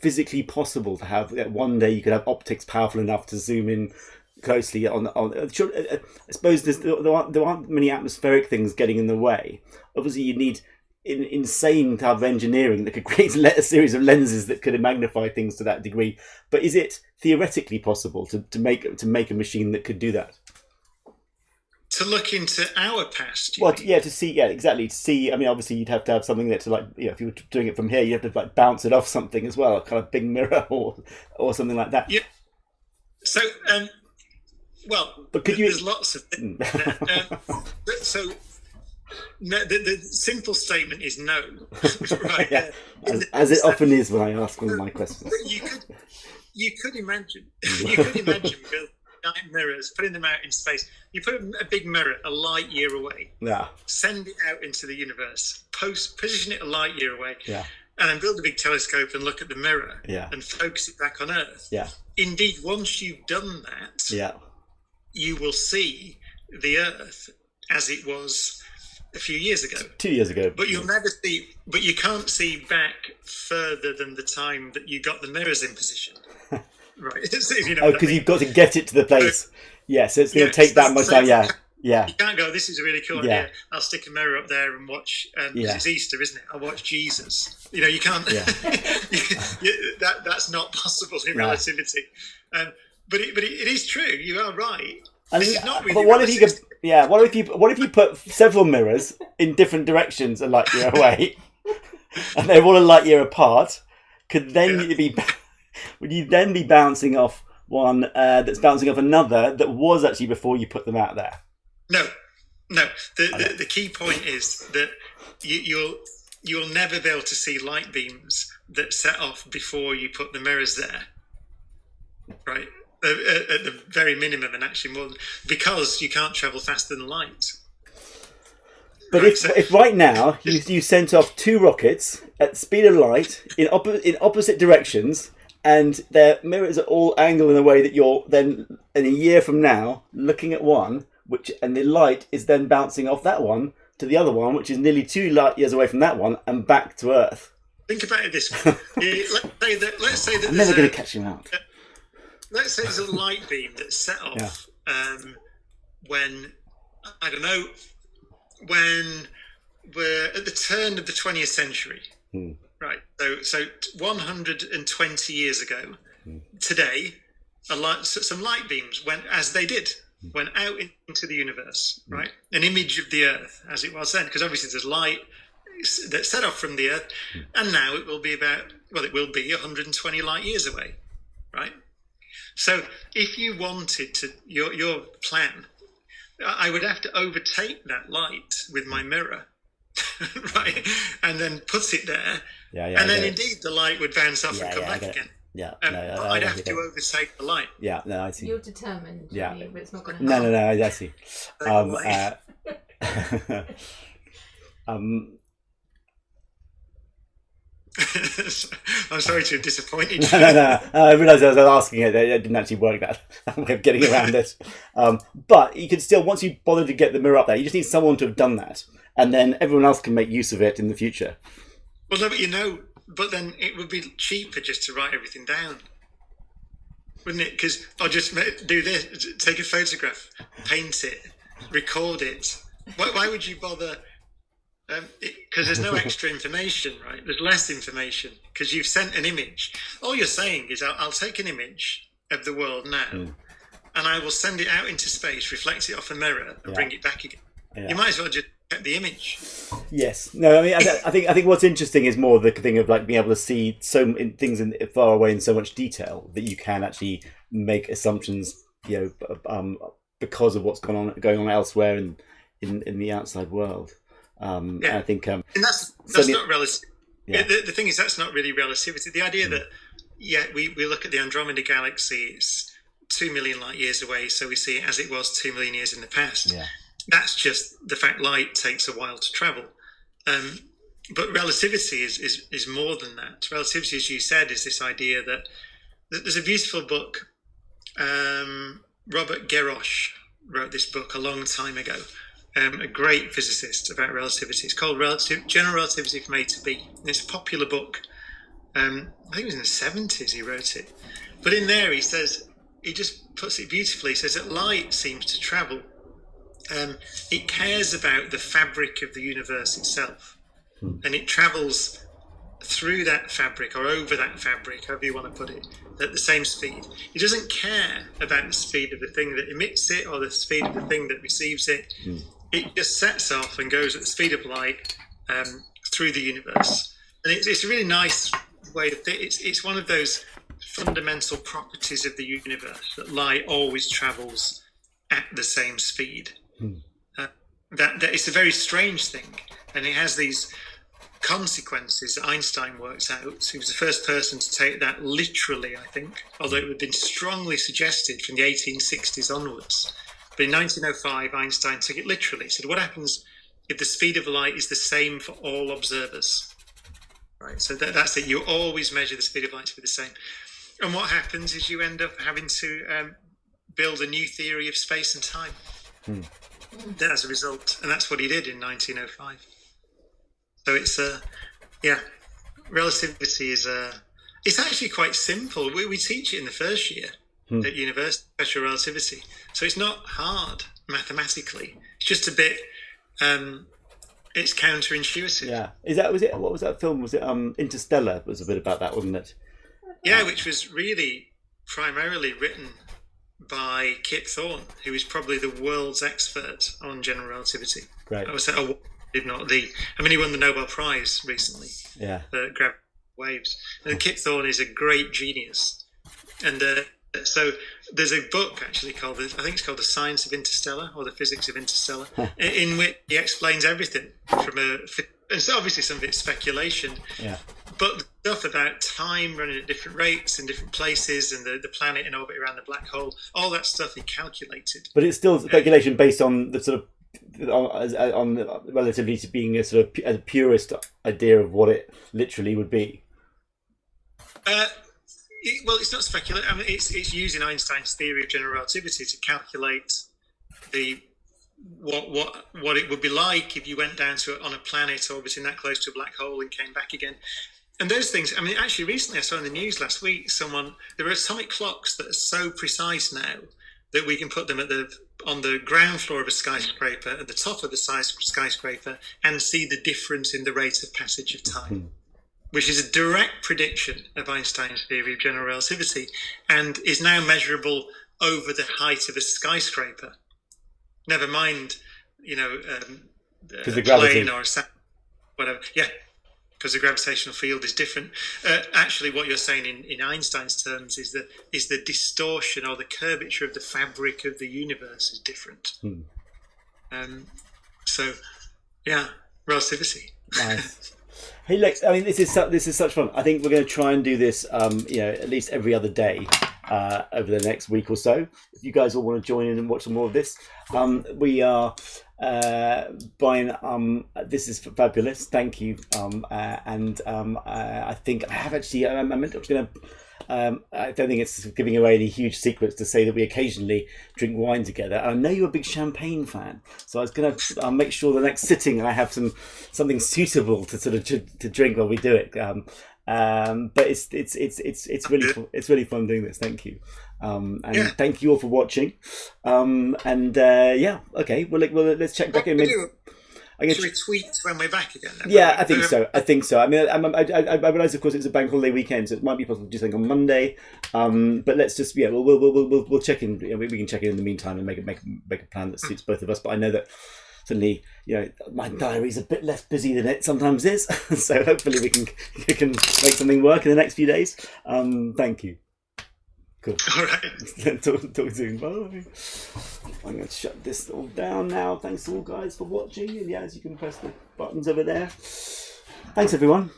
physically possible to have one day you could have optics powerful enough to zoom in closely on? I suppose there aren't many atmospheric things getting in the way. Obviously, you need insane type of engineering that could create a series of lenses that could magnify things to that degree. But is it theoretically possible to make a machine that could do that? To look into our past. To see, exactly. To see, I mean, obviously, you'd have to have something that if you were doing it from here, you have to bounce it off something as well, a kind of big mirror or something like that. Yeah. So, but there's lots of things. So, no, the simple statement is no. Right? Yeah. As it often is when I ask one of my questions. You could imagine building giant mirrors, putting them out in space. You put a big mirror a light year away. Yeah. Send it out into the universe. Position it a light year away. Yeah. And then build a big telescope and look at the mirror. Yeah. And focus it back on Earth. Yeah. Indeed, once you've done that, you will see the Earth as it was a few years ago. 2 years ago. But you'll never see. But you can't see back further than the time that you got the mirrors in position. Right. Because you've got to get it to the place. So it's going to take that much time. Yeah. You can't go, this is really cool. Yeah. I'll stick a mirror up there and watch. It's Easter, isn't it? I'll watch Jesus. You can't. Yeah. That's not possible in relativity. But it is true. You are right. This is not really. But what if you could? Yeah. What if you put several mirrors in different directions a light year away, and they're all a light year apart? Would you then be bouncing off one that's bouncing off another that was actually before you put them out there? No. The key point is that you'll never be able to see light beams that set off before you put the mirrors there, right? At the very minimum, and actually more, because you can't travel faster than light. But if right now you sent off 2 rockets at the speed of light in opposite directions, and their mirrors are all angled in a way that you're then in a year from now looking at one, and the light is then bouncing off that one to the other one, which is nearly 2 light years away from that one, and back to Earth. Think about it this way. Let's say that I'm never going to catch him out. Let's say there's a light beam that's set off when we're at the turn of the 20th century. Right. So 120 years ago, today, some light beams went out into the universe, right? An image of the Earth as it was then, because obviously there's light that set off from the Earth, and now it will be 120 light years away, right? So if you wanted to, your plan, I would have to overtake that light with my mirror, right, and then put it there, and then indeed the light would bounce off and come back again. Yeah, but I'd have to overtake the light. Yeah, no, I see. You're determined, but it's not going to happen. No, I see. I'm sorry to have disappointed you. No. I realised I was asking it. It didn't actually work that way of getting around it. But you could still, once you bother to get the mirror up there, you just need someone to have done that, and then everyone else can make use of it in the future. Well, no, but but then it would be cheaper just to write everything down, wouldn't it? Because I'll just do this, take a photograph, paint it, record it. Why would you bother? Because there's no extra information, right? There's less information because you've sent an image. All you're saying is, I'll take an image of the world now, and I will send it out into space, reflect it off a mirror, and bring it back again. Yeah. You might as well just get the image. Yes. No. I mean, I think what's interesting is more the thing of like being able to see things far away in so much detail that you can actually make assumptions, because of what's going on elsewhere in the outside world. I think, and that's not relative. Yeah. The thing is, that's not really relativity. The idea that we look at the Andromeda galaxy, it's 2 million light years away, so we see it as it was 2 million years in the past. Yeah. That's just the fact light takes a while to travel. But relativity is more than that. Relativity, as you said, is this idea that there's a beautiful book. Robert Garrosh wrote this book a long time ago. A great physicist about relativity. It's called General Relativity from A to B. And it's a popular book. I think it was in the 70s he wrote it. But in there he just puts it beautifully. He says that light seems to travel. It cares about the fabric of the universe itself. And it travels through that fabric or over that fabric, however you want to put it, at the same speed. It doesn't care about the speed of the thing that emits it or the speed of the thing that receives it. It just sets off and goes at the speed of light through the universe. And it's a really nice way to think. It's one of those fundamental properties of the universe that light always travels at the same speed. That it's a very strange thing. And it has these consequences that Einstein works out. He was the first person to take that literally, I think, although it had been strongly suggested from the 1860s onwards. But in 1905, Einstein took it literally. He said, what happens if the speed of light is the same for all observers? Right. So that's it. You always measure the speed of light to be the same. And what happens is you end up having to build a new theory of space and time. As a result. And that's what he did in 1905. So it's relativity is it's actually quite simple. We teach it in the first year at university, special relativity. So it's not hard mathematically. It's just a bit. It's counterintuitive. Yeah. What was that film? Was it Interstellar? Was a bit about that, wasn't it? Yeah, which was really primarily written by Kip Thorne, who is probably the world's expert on general relativity. Great. I would say, if not the. I mean, he won the Nobel Prize recently. Yeah. For gravity waves. And Kip Thorne is a great genius. And so there's a book actually called, I think it's called The Science of Interstellar or The Physics of Interstellar, in which he explains everything and so obviously some of it's speculation. Yeah. But the stuff about time running at different rates in different places and the planet in orbit around the black hole, all that stuff he calculated. But it's still speculation based on the sort of on relativity to being a sort of a purist idea of what it literally would be. Well, it's not speculation. I mean, it's using Einstein's theory of general relativity to calculate what it would be like if you went down on a planet orbiting that close to a black hole and came back again. And those things, I mean, actually recently I saw in the news last week, there are atomic clocks that are so precise now that we can put them on the ground floor of a skyscraper, at the top of the skyscraper, and see the difference in the rate of passage of time, which is a direct prediction of Einstein's theory of general relativity and is now measurable over the height of a skyscraper. Never mind, the gravity. Plane or a whatever. Yeah. because the gravitational field is different. Actually, what you're saying in Einstein's terms is the distortion or the curvature of the fabric of the universe is different. So, yeah, relativity. Nice. Hey, Lex. I mean, this is such fun. I think we're going to try and do this, at least every other day over the next week or so. If you guys all want to join in and watch some more of this, we are Brian. This is fabulous. Thank you. I think I have actually. I was going to. I don't think it's giving away any huge secrets to say that we occasionally drink wine together. And I know you're a big champagne fan, so I was going to make sure the next sitting I have something suitable to sort of to drink while we do it. But it's really fun doing this. Thank you, thank you all for watching. Okay. Well, let's check back in. Should we tweet when we're back again? Then? Yeah, I think so. I mean, I realise, of course, it's a bank holiday weekend, so it might be possible to do something on Monday. But let's just, we'll check in. We can check in the meantime and make a plan that suits both of us. But I know that suddenly, my diary's a bit less busy than it sometimes is. So hopefully we can make something work in the next few days. Thank you. Cool. All right. Talk soon. Bye. I'm going to shut this all down now. Thanks to all guys for watching. And as you can press the buttons over there. Thanks, everyone.